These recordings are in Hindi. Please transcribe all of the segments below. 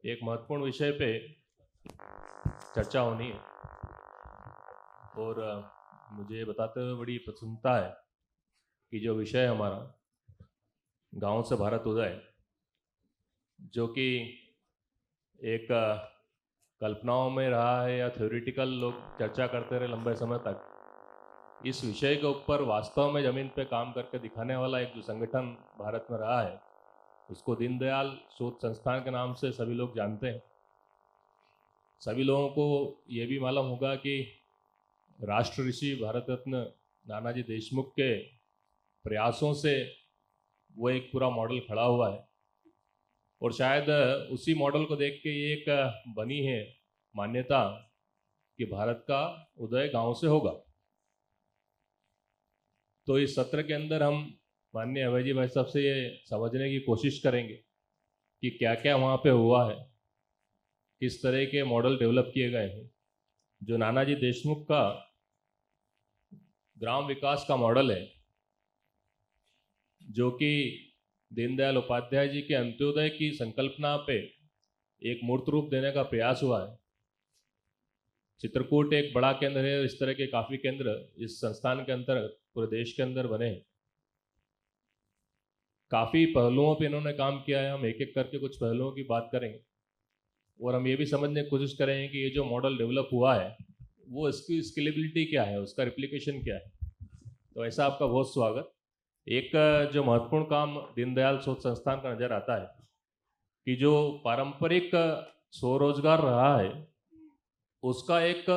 एक महत्वपूर्ण विषय पे चर्चा होनी है और मुझे बताते हुए बड़ी प्रसन्नता है कि जो विषय हमारा गांव से भारत उदय, जो कि एक कल्पनाओं में रहा है या थ्योरेटिकल लोग चर्चा करते रहे लंबे समय तक, इस विषय के ऊपर वास्तव में ज़मीन पे काम करके दिखाने वाला एक जो संगठन भारत में रहा है उसको दीनदयाल शोध संस्थान के नाम से सभी लोग जानते हैं। सभी लोगों को ये भी मालूम होगा कि राष्ट्र ऋषि भारत रत्न नानाजी देशमुख के प्रयासों से वो एक पूरा मॉडल खड़ा हुआ है और शायद उसी मॉडल को देख के ये एक बनी है मान्यता कि भारत का उदय गांव से होगा। तो इस सत्र के अंदर हम माननीय अभय जी भाई साहब से ये समझने की कोशिश करेंगे कि क्या क्या वहाँ पे हुआ है, किस तरह के मॉडल डेवलप किए गए हैं। जो नानाजी देशमुख का ग्राम विकास का मॉडल है, जो कि दीनदयाल उपाध्याय जी के अंत्योदय की संकल्पना पे एक मूर्त रूप देने का प्रयास हुआ है। चित्रकूट एक बड़ा केंद्र है, इस तरह के काफ़ी केंद्र इस संस्थान के अंदर पूरे देश के अंदर बने हैं। काफ़ी पहलुओं पे इन्होंने काम किया है। हम एक एक करके कुछ पहलुओं की बात करेंगे और हम ये भी समझने की कोशिश करेंगे कि ये जो मॉडल डेवलप हुआ है वो इसकी स्केलेबिलिटी क्या है, उसका रिप्लिकेशन क्या है। तो ऐसा आपका बहुत स्वागत। एक जो महत्वपूर्ण काम दीनदयाल शोध संस्थान का नज़र आता है कि जो पारंपरिक स्वरोजगार रहा है उसका एक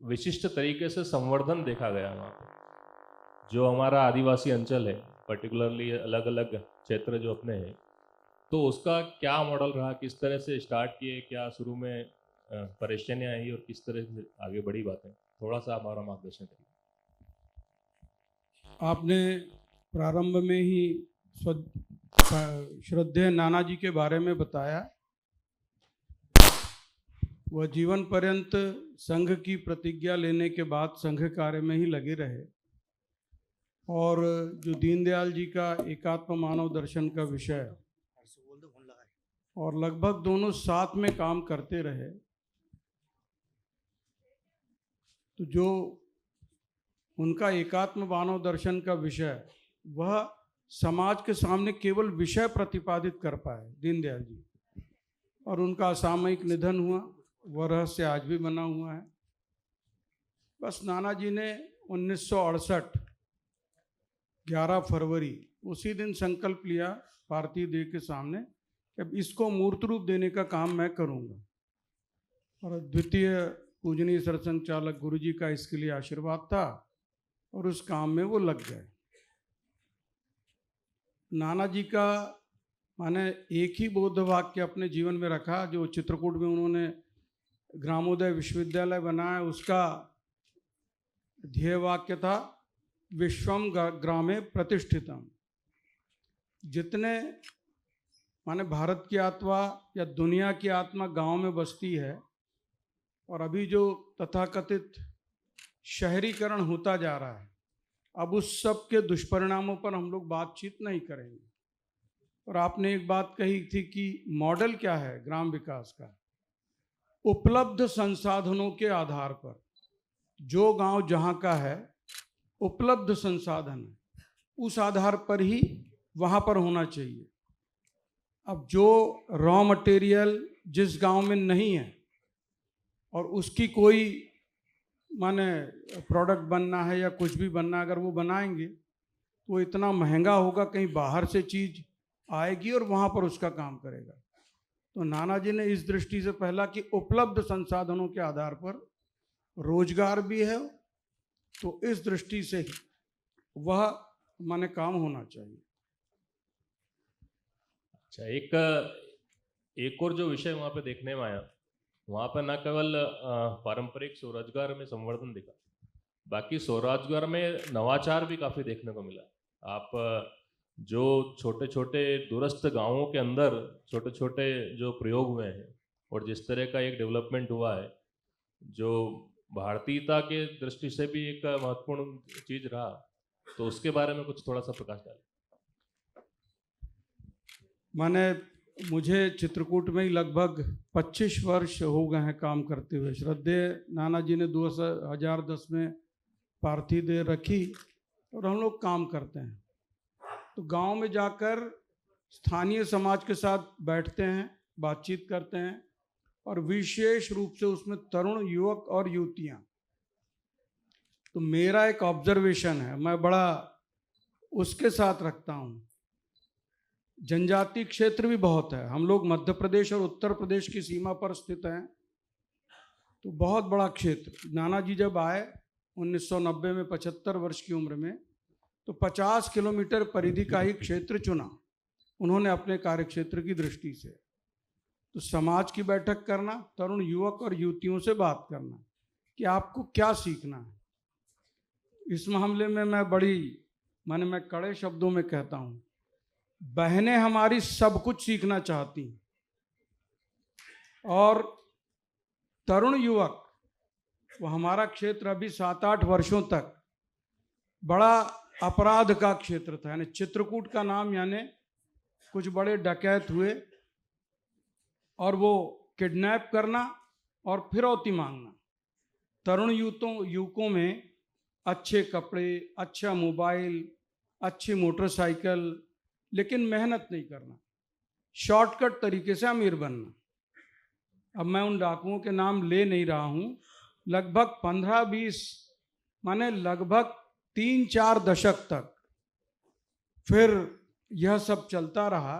विशिष्ट तरीके से संवर्धन देखा गया वहाँ पे। जो हमारा आदिवासी अंचल है, पर्टिकुलरली अलग अलग क्षेत्र जो अपने हैं, तो उसका क्या मॉडल रहा, किस तरह से स्टार्ट किए, क्या शुरू में परेशानियाँ आई और किस तरह से आगे बढ़ी बातें, थोड़ा सा हमारा मार्गदर्शन करिए। आपने प्रारंभ में ही श्रद्धेय नानाजी के बारे में बताया। वह जीवन पर्यंत संघ की प्रतिज्ञा लेने के बाद संघ कार्य में ही लगे रहे और जो दीनदयाल जी का एकात्म मानव दर्शन का विषय और लगभग दोनों साथ में काम करते रहे। तो जो उनका एकात्म मानव दर्शन का विषय वह समाज के सामने केवल विषय प्रतिपादित कर पाए दीनदयाल जी, और उनका असामयिक निधन हुआ, वह रहस्य आज भी बना हुआ है। बस नानाजी ने 1968 11 फरवरी उसी दिन संकल्प लिया भारतीय देश के सामने कि अब इसको मूर्त रूप देने का काम मैं करूँगा, और द्वितीय पूजनीय सरसंघ चालक गुरु जी का इसके लिए आशीर्वाद था और उस काम में वो लग गए। नानाजी का माने एक ही बौद्ध वाक्य अपने जीवन में रखा, जो चित्रकूट में उन्होंने ग्रामोदय विश्वविद्यालय बनाया, उसका ध्येय वाक्य था विश्वम ग्रामे प्रतिष्ठितम। जितने माने भारत की आत्मा या दुनिया की आत्मा गांव में बसती है, और अभी जो तथाकथित शहरीकरण होता जा रहा है, अब उस सब के दुष्परिणामों पर हम लोग बातचीत नहीं करेंगे। और आपने एक बात कही थी कि मॉडल क्या है ग्राम विकास का, उपलब्ध संसाधनों के आधार पर जो गांव जहां का है उपलब्ध संसाधन है उस आधार पर ही वहां पर होना चाहिए। अब जो रॉ मटेरियल जिस गांव में नहीं है और उसकी कोई माने प्रोडक्ट बनना है या कुछ भी बनना, अगर वो बनाएंगे तो वो इतना महंगा होगा, कहीं बाहर से चीज़ आएगी और वहाँ पर उसका काम करेगा। तो नानाजी ने इस दृष्टि से पहला कि उपलब्ध संसाधनों के आधार पर रोजगार भी है, तो इस दृष्टि से ही वह माने काम होना चाहिए। अच्छा, एक और जो विषय वहाँ पे देखने में आया, वहाँ पर न केवल पारंपरिक स्वरोजगार में संवर्धन दिखा, बाकी स्वरोजगार में नवाचार भी काफ़ी देखने को मिला। आप जो छोटे छोटे दूरस्थ गांवों के अंदर छोटे छोटे जो प्रयोग हुए हैं और जिस तरह का एक डेवलपमेंट हुआ है, जो भारतीयता के दृष्टि से भी एक महत्वपूर्ण चीज़ रहा, तो उसके बारे में कुछ थोड़ा सा प्रकाश डालें। माने मुझे चित्रकूट में ही लगभग 25 वर्ष हो गए हैं काम करते हुए। श्रद्धेय नाना जी ने 2010 में पार्थिव देह रखी और हम लोग काम करते हैं। तो गांव में जाकर स्थानीय समाज के साथ बैठते हैं, बातचीत करते हैं, और विशेष रूप से उसमें तरुण युवक और युवतियां। तो मेरा एक ऑब्जर्वेशन है, मैं बड़ा उसके साथ रखता हूँ। जनजाति क्षेत्र भी बहुत है, हम लोग मध्य प्रदेश और उत्तर प्रदेश की सीमा पर स्थित हैं, तो बहुत बड़ा क्षेत्र। नाना जी जब आए 1990 में 75 वर्ष की उम्र में, तो 50 किलोमीटर परिधि का ही क्षेत्र चुना उन्होंने अपने कार्य क्षेत्र की दृष्टि से। तो समाज की बैठक करना, तरुण युवक और युवतियों से बात करना कि आपको क्या सीखना है। इस मामले में मैं कड़े शब्दों में कहता हूँ, बहनें हमारी सब कुछ सीखना चाहती हैं, और तरुण युवक, वो हमारा क्षेत्र अभी 7-8 वर्षों तक बड़ा अपराध का क्षेत्र था। यानी चित्रकूट का नाम, यानी कुछ बड़े डकैत हुए और वो किडनैप करना और फिरौती मांगना। तरुण युवकों में अच्छे कपड़े, अच्छा मोबाइल, अच्छी मोटरसाइकिल, लेकिन मेहनत नहीं करना, शॉर्टकट तरीके से अमीर बनना। अब मैं उन डाकुओं के नाम ले नहीं रहा हूँ। लगभग 15-20 माने लगभग 3-4 दशक तक फिर यह सब चलता रहा,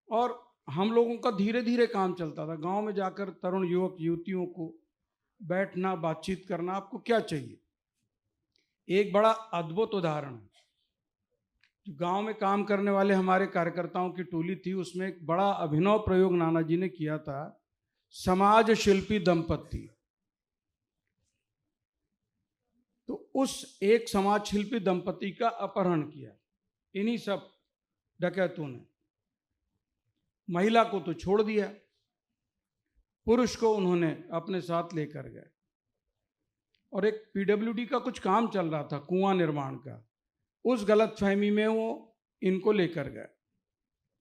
और हम लोगों का धीरे धीरे काम चलता था। गांव में जाकर तरुण युवक युवतियों को बैठना, बातचीत करना, आपको क्या चाहिए। एक बड़ा अद्भुत उदाहरण, जो गांव में काम करने वाले हमारे कार्यकर्ताओं की टोली थी, उसमें एक बड़ा अभिनव प्रयोग नाना जी ने किया था। समाज शिल्पी दंपत्ति, तो उस एक समाज शिल्पी दंपति का अपहरण किया इन्हीं सब डकैतों ने। महिला को तो छोड़ दिया, पुरुष को उन्होंने अपने साथ लेकर गए, और एक पीडब्ल्यूडी का कुछ काम चल रहा था, कुआं निर्माण का। उस गलतफहमी में वो इनको लेकर गए।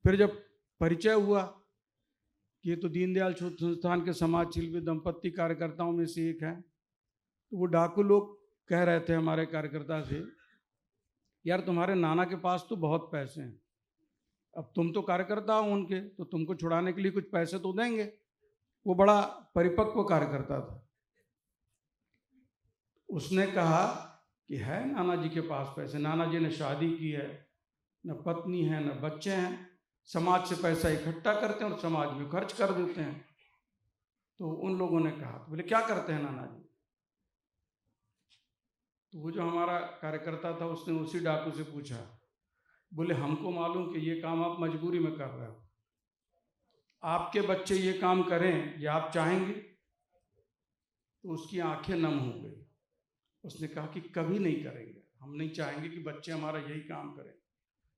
फिर जब परिचय हुआ कि ये तो दीनदयाल संस्थान के समाज शिल्पी दंपत्ति कार्यकर्ताओं में से एक है, तो वो डाकू लोग कह रहे थे हमारे कार्यकर्ता से, यार तुम्हारे नाना के पास तो बहुत पैसे हैं, अब तुम तो कार्यकर्ता हो उनके, तो तुमको छुड़ाने के लिए कुछ पैसे तो देंगे। वो बड़ा परिपक्व कार्यकर्ता था। उसने कहा कि है नाना जी के पास पैसे, नाना जी ने शादी की है, न पत्नी है न बच्चे हैं, समाज से पैसा इकट्ठा करते हैं और समाज में खर्च कर देते हैं। तो उन लोगों ने कहा, तो बोले क्या करते हैं नाना जी। तो वो जो हमारा कार्यकर्ता था, उसने उसी डाकू से पूछा, बोले हमको मालूम कि ये काम आप मजबूरी में कर रहे हो, आपके बच्चे ये काम करें ये आप चाहेंगे। तो उसकी आंखें नम हो गई। उसने कहा कि कभी नहीं करेंगे, हम नहीं चाहेंगे कि बच्चे हमारा यही काम करें।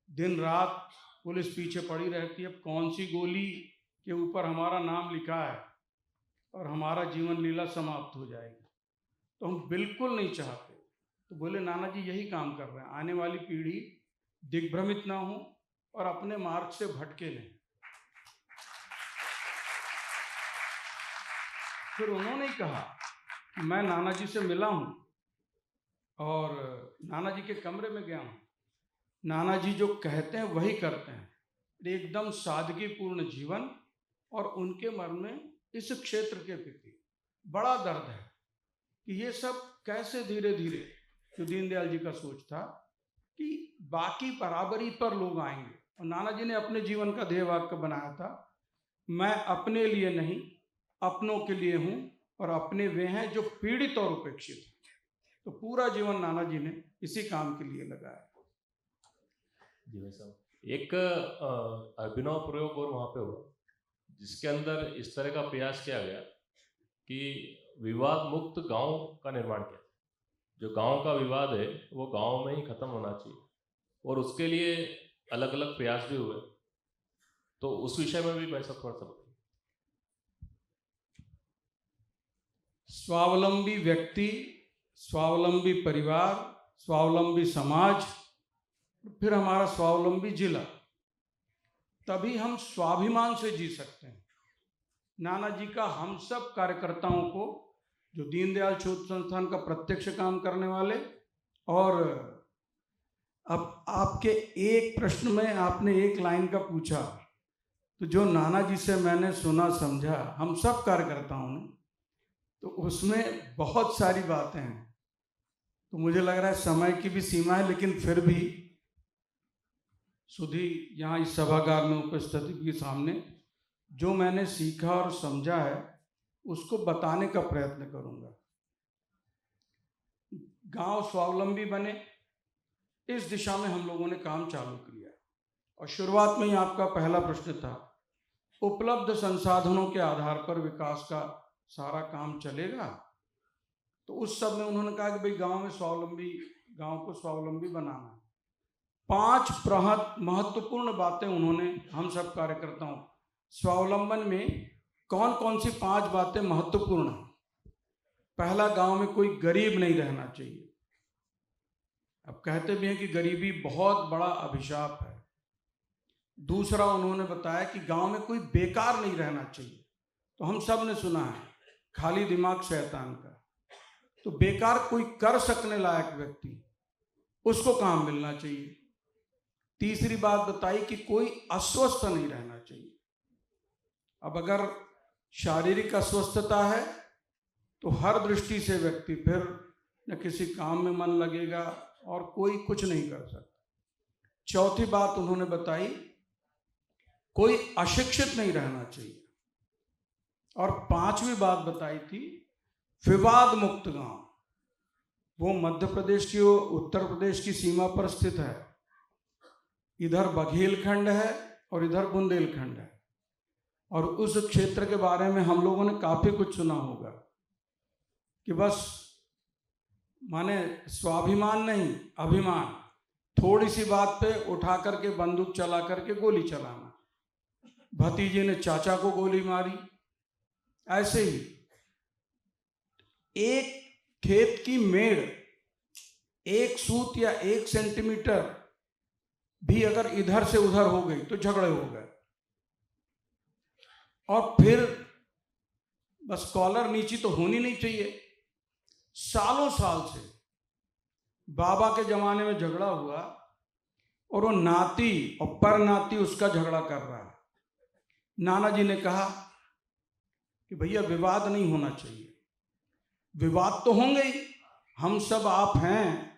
दिन रात पुलिस पीछे पड़ी रहती है, कौन सी गोली के ऊपर हमारा नाम लिखा है और हमारा जीवन लीला समाप्त हो जाएगी, तो हम बिल्कुल नहीं चाहते। तो बोले नाना जी यही काम कर रहे हैं, आने वाली पीढ़ी दिग्भ्रमित ना हो और अपने मार्ग से भटके नहीं। फिर उन्होंने कहा कि मैं नाना जी से मिला हूं और नाना जी के कमरे में गया हूं, नाना जी जो कहते हैं वही करते हैं, एकदम सादगीपूर्ण जीवन, और उनके मन में इस क्षेत्र के प्रति बड़ा दर्द है कि ये सब कैसे धीरे धीरे, जो दीनदयाल जी का सोच था कि बाकी बराबरी पर लोग आएंगे, और नाना जी ने अपने जीवन का ध्येय वाक्य बनाया था, मैं अपने लिए नहीं अपनों के लिए हूं, और अपने वे हैं जो पीड़ित और उपेक्षित हैं। तो पूरा जीवन नाना जी ने इसी काम के लिए लगाया। जी भाई साहब, एक अभिनव प्रयोग और वहाँ पे हुआ, जिसके अंदर इस तरह का प्रयास किया गया कि विवाद मुक्त गांव का निर्माण किया। जो गांव का विवाद है वो गांव में ही खत्म होना चाहिए, और उसके लिए अलग अलग प्रयास भी हुए। तो उस विषय में भी भाई साहब थोड़ा सा बताइए। स्वावलंबी व्यक्ति, स्वावलंबी परिवार, स्वावलंबी समाज, फिर हमारा स्वावलंबी जिला, तभी हम स्वाभिमान से जी सकते हैं। नाना जी का हम सब कार्यकर्ताओं को, जो दीनदयाल शोध संस्थान का प्रत्यक्ष काम करने वाले, और अब आपके एक प्रश्न में आपने एक लाइन का पूछा, तो जो नाना जी से मैंने सुना समझा हम सब कार्यकर्ताओं ने, तो उसमें बहुत सारी बातें हैं। तो मुझे लग रहा है समय की भी सीमा है, लेकिन फिर भी सुधी यहाँ इस सभागार में उपस्थिति के सामने जो मैंने सीखा और समझा है उसको बताने का प्रयत्न करूंगा। गांव स्वावलंबी बने, इस दिशा में हम लोगों ने काम चालू किया। और शुरुआत में ही आपका पहला प्रश्न था, उपलब्ध संसाधनों के आधार पर विकास का सारा काम चलेगा? तो उस सब में उन्होंने कहा कि भाई गांव को स्वावलंबी बनाना है। 5 महत्वपूर्ण बातें उन्होंने हम सब कार्यकर्ताओं, स्वावलंबन में कौन कौन सी 5 बातें महत्वपूर्ण हैं। पहला, गांव में कोई गरीब नहीं रहना चाहिए। अब कहते भी हैं कि गरीबी बहुत बड़ा अभिशाप है। दूसरा, उन्होंने बताया कि गांव में कोई बेकार नहीं रहना चाहिए। तो हम सब ने सुना है, खाली दिमाग शैतान का। तो बेकार कोई कर सकने लायक व्यक्ति, उसको काम मिलना चाहिए। तीसरी बात बताई कि कोई अस्वस्थ नहीं रहना चाहिए। अब अगर शारीरिक अस्वस्थता है तो हर दृष्टि से व्यक्ति फिर न किसी काम में मन लगेगा और कोई कुछ नहीं कर सकता। चौथी बात उन्होंने बताई, कोई अशिक्षित नहीं रहना चाहिए। और 5वीं बात बताई थी, विवाद मुक्त गांव। वो मध्य प्रदेश की, उत्तर प्रदेश की सीमा पर स्थित है। इधर बघेलखंड है और इधर बुंदेलखंड है। और उस क्षेत्र के बारे में हम लोगों ने काफी कुछ सुना होगा कि बस माने स्वाभिमान नहीं, अभिमान। थोड़ी सी बात पे उठा करके बंदूक चला करके गोली चलाना। भतीजे ने चाचा को गोली मारी। ऐसे ही एक खेत की मेड़ 1 सूत या 1 सेंटीमीटर भी अगर इधर से उधर हो गई तो झगड़े हो गए। और फिर बस कॉलर नीची तो होनी नहीं चाहिए। सालों साल से बाबा के जमाने में झगड़ा हुआ और वो नाती और पर नाती उसका झगड़ा कर रहा है। नाना जी ने कहा कि भैया विवाद नहीं होना चाहिए। विवाद तो होंगे ही, हम सब आप हैं,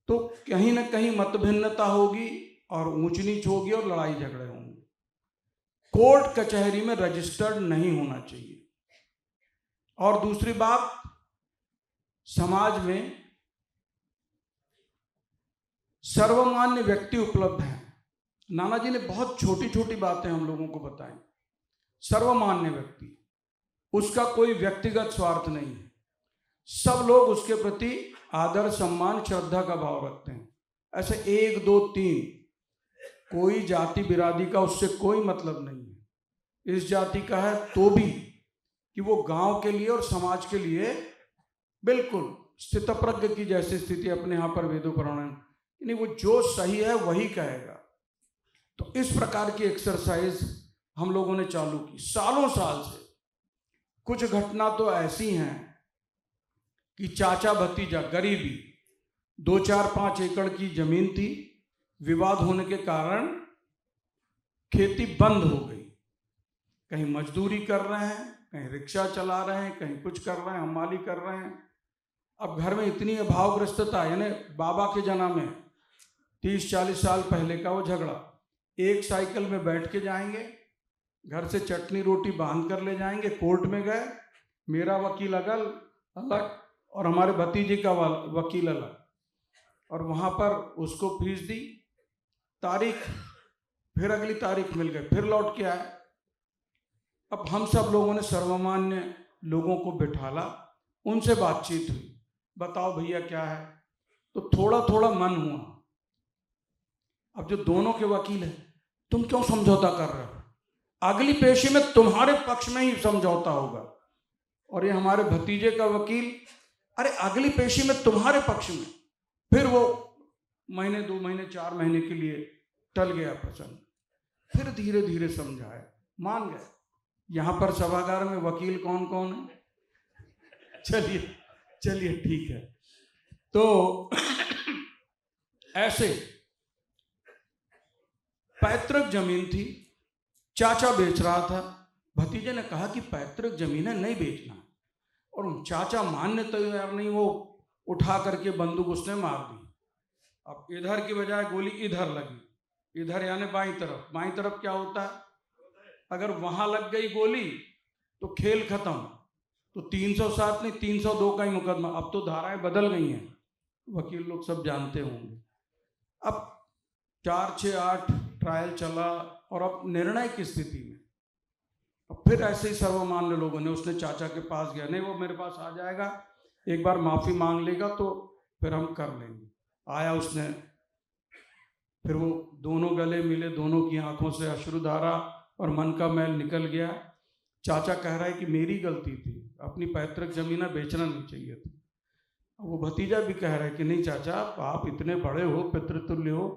तो कहीं ना कहीं मतभिन्नता होगी और ऊंच नीच होगी और लड़ाई झगड़े होंगे। कोर्ट कचहरी में रजिस्टर्ड नहीं होना चाहिए। और दूसरी बात, समाज में सर्वमान्य व्यक्ति उपलब्ध हैं। नाना जी ने बहुत छोटी छोटी बातें हम लोगों को बताई। सर्वमान्य व्यक्ति, उसका कोई व्यक्तिगत स्वार्थ नहीं है। सब लोग उसके प्रति आदर, सम्मान, श्रद्धा का भाव रखते हैं। ऐसे 1 2 3 कोई जाति बिरादी का उससे कोई मतलब नहीं है। इस जाति का है तो भी कि वो गांव के लिए और समाज के लिए बिल्कुल स्थितप्रज्ञ की जैसी स्थिति अपने यहाँ पर वेदों पुराण, यानी वो जो सही है वही कहेगा। तो इस प्रकार की एक्सरसाइज हम लोगों ने चालू की सालों साल से। कुछ घटना तो ऐसी हैं कि चाचा भतीजा, गरीबी, 2 4 5 एकड़ की जमीन थी, विवाद होने के कारण खेती बंद हो गई। कहीं मजदूरी कर रहे हैं, कहीं रिक्शा चला रहे हैं, कहीं कुछ कर रहे हैं, हमाली कर रहे हैं। अब घर में इतनी अभावग्रस्तता, यानी बाबा के जन्म में 30-40 साल पहले का वो झगड़ा। एक साइकिल में बैठ के जाएंगे, घर से चटनी रोटी बांध कर ले जाएंगे, कोर्ट में गए, मेरा वकील अलग और हमारे भतीजे का वकील अलग, और वहाँ पर उसको फीस दी, तारीख, फिर अगली तारीख मिल गई, फिर लौट के आए। अब हम सब लोगों ने सर्वमान्य लोगों को बिठाला, उनसे बातचीत हुई, बताओ भैया क्या है। तो थोड़ा थोड़ा मन हुआ। अब जो दोनों के वकील हैं, तुम क्यों समझौता कर रहे हो? अगली पेशी में तुम्हारे पक्ष में ही समझौता होगा। और ये हमारे भतीजे का वकील, अरे अगली पेशी में तुम्हारे पक्ष में। फिर वो महीने 2 महीने 4 महीने के लिए टल गया प्रसंग। फिर धीरे धीरे समझाया, मान गए। यहाँ पर सभागार में वकील कौन कौन है? चलिए चलिए ठीक है। तो ऐसे पैतृक जमीन थी, चाचा बेच रहा था, भतीजे ने कहा कि पैतृक जमीन है, नहीं बेचना। और चाचा मानने तैयार नहीं, वो उठा करके बंदूक उसने मार दी। अब इधर की बजाय गोली इधर लगी, इधर यानी बाईं तरफ। बाईं तरफ क्या होता है? अगर वहां लग गई गोली तो खेल खत्म, तो 307 नहीं 302 का ही मुकदमा। अब तो धाराएं बदल गई हैं, वकील लोग सब जानते होंगे। अब 468 ट्रायल चला और अब निर्णय की स्थिति में अब फिर ऐसे ही सर्वमान्य लोगों ने, उसने चाचा के पास गया, नहीं वो मेरे पास आ जाएगा, एक बार माफी मांग लेगा तो फिर हम कर लेंगे। आया उसने, फिर वो दोनों गले मिले, दोनों की आंखों से अश्रुधारा और मन का मैल निकल गया। चाचा कह रहा है कि मेरी गलती थी, अपनी पैतृक जमीन बेचना नहीं चाहिए था। वो भतीजा भी कह रहा है कि नहीं चाचा, आप इतने बड़े हो, पितृतुल्य हो,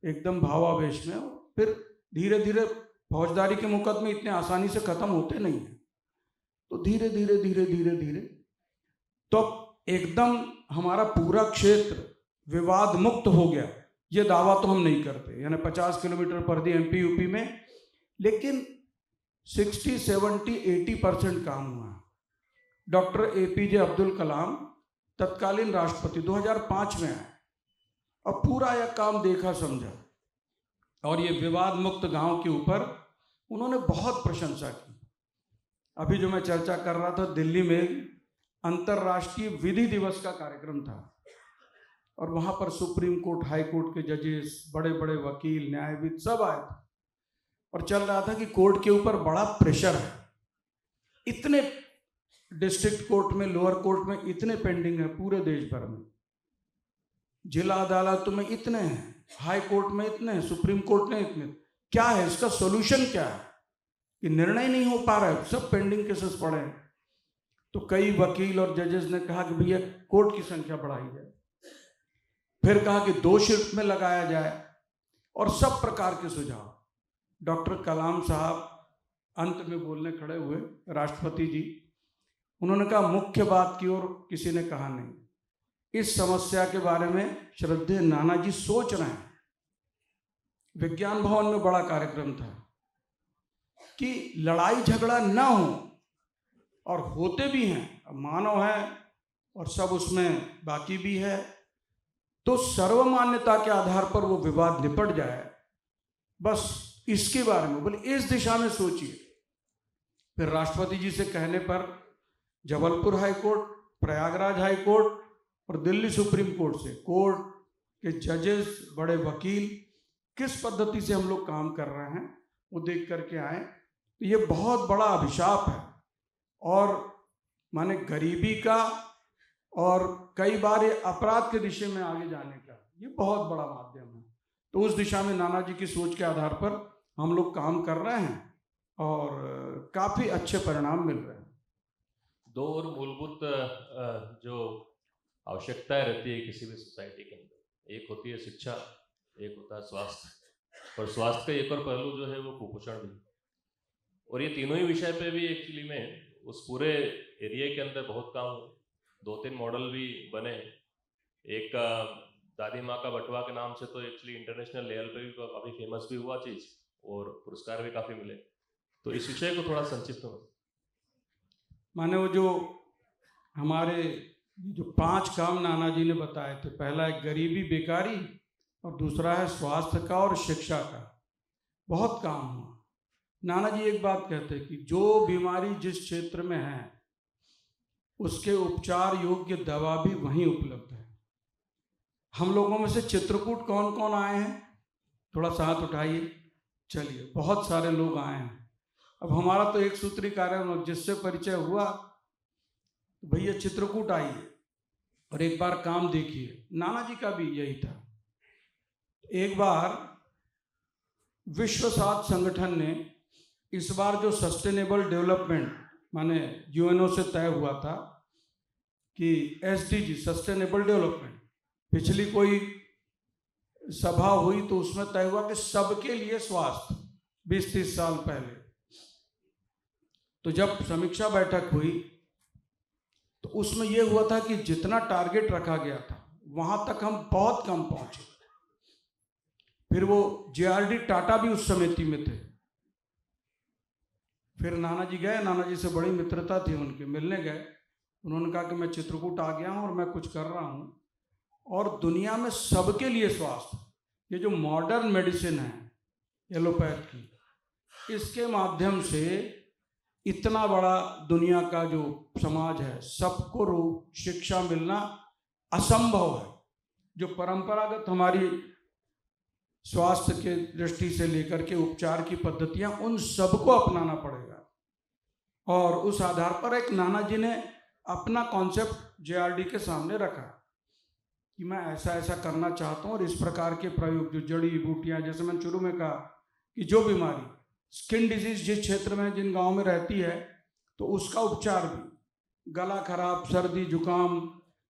एकदम भावावेश में हो। फिर धीरे धीरे फौजदारी के मुकदमे इतने आसानी से खत्म होते नहीं है, तो धीरे धीरे धीरे धीरे धीरे तो एकदम हमारा पूरा क्षेत्र विवाद मुक्त हो गया। ये दावा तो हम नहीं करते, यानी 50 किलोमीटर परिधि एमपी यूपी में, लेकिन 60, 70, 80% काम हुआ। डॉक्टर एपीजे अब्दुल कलाम तत्कालीन राष्ट्रपति 2005 में आए और पूरा यह काम देखा समझा, और ये विवाद मुक्त गांव के ऊपर उन्होंने बहुत प्रशंसा की। अभी जो मैं चर्चा कर रहा था, दिल्ली में अंतर्राष्ट्रीय विधि दिवस का कार्यक्रम था, और वहां पर सुप्रीम कोर्ट, हाई कोर्ट के जजेस, बड़े बड़े वकील, न्यायविद सब आए थे, और चल रहा था कि कोर्ट के ऊपर बड़ा प्रेशर है। इतने डिस्ट्रिक्ट कोर्ट में, लोअर कोर्ट में इतने पेंडिंग है पूरे देश भर में, जिला अदालतों में इतने हैं, हाई कोर्ट में इतने हैं, सुप्रीम कोर्ट में इतने। क्या है इसका सॉल्यूशन? क्या है कि निर्णय नहीं हो पा रहा है, सब पेंडिंग केसेस पड़े हैं। तो कई वकील और जजेस ने कहा कि भैया कोर्ट की संख्या बढ़ाई जाए, फिर कहा कि 2 शिफ्ट में लगाया जाए, और सब प्रकार के सुझाव। डॉक्टर कलाम साहब अंत में बोलने खड़े हुए, राष्ट्रपति जी, उन्होंने कहा मुख्य बात की और किसी ने कहा नहीं, इस समस्या के बारे में श्रद्धेय नाना जी सोच रहे हैं। विज्ञान भवन में बड़ा कार्यक्रम था कि लड़ाई झगड़ा ना हो, और होते भी हैं, मानव है और सब उसमें बाकी भी है, तो सर्वमान्यता के आधार पर वो विवाद निपट जाए, बस इसके बारे में बोले, इस दिशा में सोचिए। फिर राष्ट्रपति जी से कहने पर Jabalpur high court, Prayagraj high court और दिल्ली सुप्रीम कोर्ट से कोर्ट के जजेस, बड़े वकील, किस पद्धति से हम लोग काम कर रहे हैं वो देख करके आए। तो ये बहुत बड़ा अभिशाप है, और माने गरीबी का, और कई बार ये अपराध के दिशा में आगे जाने का ये बहुत बड़ा माध्यम है। तो उस दिशा में नाना जी की सोच के आधार पर हम लोग काम कर रहे हैं, और काफ़ी अच्छे परिणाम मिल रहे हैं। 2 और मूलभूत जो आवश्यकताएं रहती है किसी भी सोसाइटी के अंदर, एक होती है शिक्षा, एक होता है स्वास्थ्य, और स्वास्थ्य का एक और पहलू जो है वो कुपोषण भी। और ये तीनों ही विषय पे भी एक्चुअली में उस पूरे एरिया के अंदर बहुत काम हुआ। 2-3 मॉडल भी बने। एक दादी माँ का बटुआ के नाम से तो एक्चुअली इंटरनेशनल लेवल पे भी काफ़ी फेमस भी हुआ चीज़, और पुरस्कार भी काफ़ी मिले। तो इस विषय को थोड़ा संक्षिप्त में माने वो जो हमारे जो 5 काम नाना जी ने बताए थे, पहला है गरीबी बेकारी, और दूसरा है स्वास्थ्य का और शिक्षा का। बहुत काम हुआ। नाना जी एक बात कहते हैं कि जो बीमारी जिस क्षेत्र में है उसके उपचार योग्य दवा भी वहीं उपलब्ध है। हम लोगों में से चित्रकूट कौन कौन आए हैं? थोड़ा सा हाथ उठाइए। चलिए, बहुत सारे लोग आए हैं। अब हमारा तो एक सूत्री कार्यक्रम, जिससे परिचय हुआ भैया चित्रकूट आइए और एक बार काम देखिए। नाना जी का भी यही था। एक बार विश्व स्वास्थ्य संगठन ने इस बार जो सस्टेनेबल डेवलपमेंट माने यूएनओ से तय हुआ था कि एसडीजी सस्टेनेबल डेवलपमेंट, पिछली कोई सभा हुई तो उसमें तय हुआ कि सबके लिए स्वास्थ्य, 20-30 साल पहले। तो जब समीक्षा बैठक हुई तो उसमें यह हुआ था कि जितना टारगेट रखा गया था वहां तक हम बहुत कम पहुंचे। फिर वो JRD टाटा भी उस समिति में थे। फिर नाना जी गए, नाना जी से बड़ी मित्रता थी उनके, मिलने गए। उन्होंने कहा कि मैं चित्रकूट आ गया हूं और मैं कुछ कर रहा हूं और दुनिया में सबके लिए स्वास्थ्य, ये जो मॉडर्न मेडिसिन है एलोपैथ की, इसके माध्यम से इतना बड़ा दुनिया का जो समाज है सबको शिक्षा मिलना असंभव है। जो परंपरागत हमारी स्वास्थ्य के दृष्टि से लेकर के उपचार की पद्धतियां, उन सबको अपनाना पड़ेगा। और उस आधार पर एक नाना जी ने अपना कॉन्सेप्ट JRD के सामने रखा कि मैं ऐसा ऐसा करना चाहता हूँ और इस प्रकार के प्रयोग, जो जड़ी बूटियां, जैसे मैंने शुरू में कहा कि जो बीमारी स्किन डिजीज जिस क्षेत्र में, जिन गांव में रहती है, तो उसका उपचार भी, गला खराब, सर्दी जुकाम,